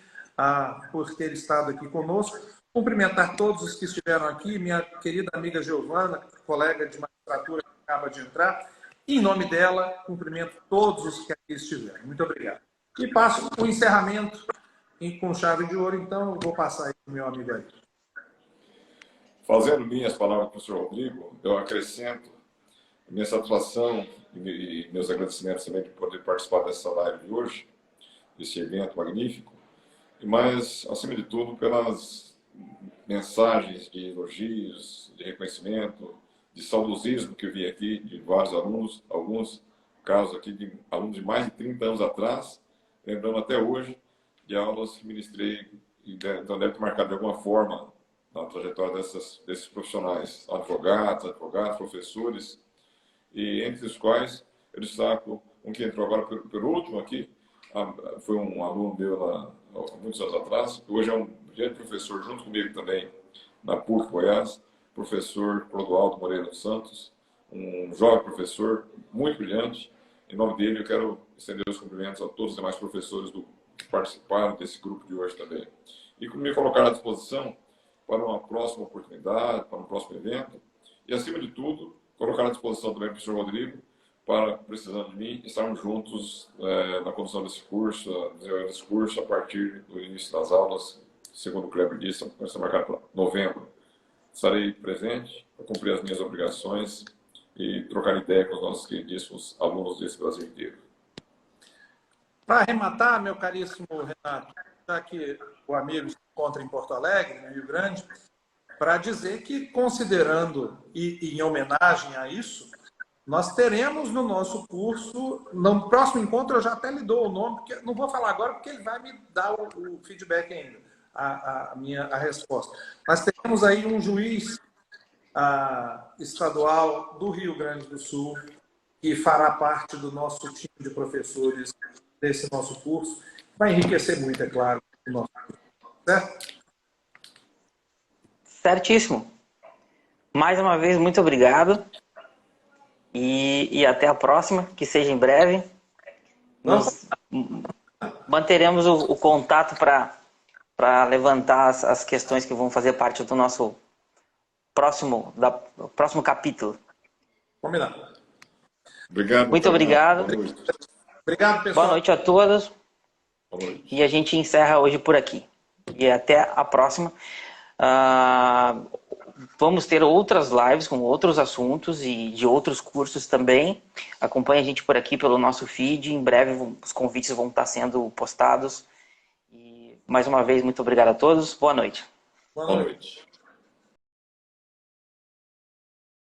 Speaker 6: por ter estado aqui conosco. Cumprimentar todos os que estiveram aqui, minha querida amiga Giovana, colega de magistratura que acaba de entrar. Em nome dela, cumprimento todos os que aqui estiveram. Muito obrigado. E passo o encerramento com chave de ouro, então eu vou passar aí para o meu amigo Ari.
Speaker 2: Fazendo minhas palavras para o professor Rodrigo, eu acrescento minha satisfação e meus agradecimentos também por poder participar dessa live de hoje, desse evento magnífico, mas, acima de tudo, pelas mensagens de elogios, de reconhecimento, de saudosismo que eu vi aqui de vários alunos, alguns casos aqui de alunos de mais de 30 anos atrás, lembrando até hoje de aulas que ministrei, então deve ter marcado de alguma forma na trajetória desses profissionais, advogados, professores, e entre os quais eu destaco um que entrou agora pelo último aqui, foi um aluno meu há muitos anos atrás, que hoje é um grande professor junto comigo também na PUC Goiás, professor Clodoaldo Moreira dos Santos, um jovem professor muito brilhante. Em nome dele eu quero estender os cumprimentos a todos os demais professores que participaram desse grupo de hoje também. E me colocar à disposição para uma próxima oportunidade, para um próximo evento, e acima de tudo, colocar à disposição também para o professor Rodrigo, para, precisando de mim, estarmos juntos na condução desse curso, a partir do início das aulas, segundo o Kleber disse, está marcado para novembro. Estarei presente para cumprir as minhas obrigações e trocar ideia com os nossos queridíssimos alunos desse Brasil inteiro.
Speaker 6: Para arrematar, meu caríssimo Renato, já que o amigo se encontra em Porto Alegre, no Rio Grande, para dizer que, considerando e em homenagem a isso, nós teremos no nosso curso, no próximo encontro eu já até lhe dou o nome, porque não vou falar agora porque ele vai me dar o feedback ainda, a resposta. Nós teremos aí um juiz estadual do Rio Grande do Sul que fará parte do nosso time de professores desse nosso curso. Vai enriquecer muito, é claro, o nosso curso. Certo?
Speaker 5: Certíssimo. Mais uma vez, muito obrigado. E até a próxima, que seja em breve. Nós manteremos o contato para levantar as questões que vão fazer parte do nosso próximo capítulo.
Speaker 6: Combinado.
Speaker 2: Obrigado.
Speaker 5: Muito obrigado.
Speaker 6: Obrigado, pessoal.
Speaker 5: Boa noite a todos.
Speaker 2: Boa noite.
Speaker 5: E a gente encerra hoje por aqui. E até a próxima. Vamos ter outras lives com outros assuntos e de outros cursos também. Acompanhe a gente por aqui pelo nosso feed. Em breve os convites vão estar sendo postados. E Mais uma vez, muito obrigado a todos. Boa noite.
Speaker 2: Boa noite.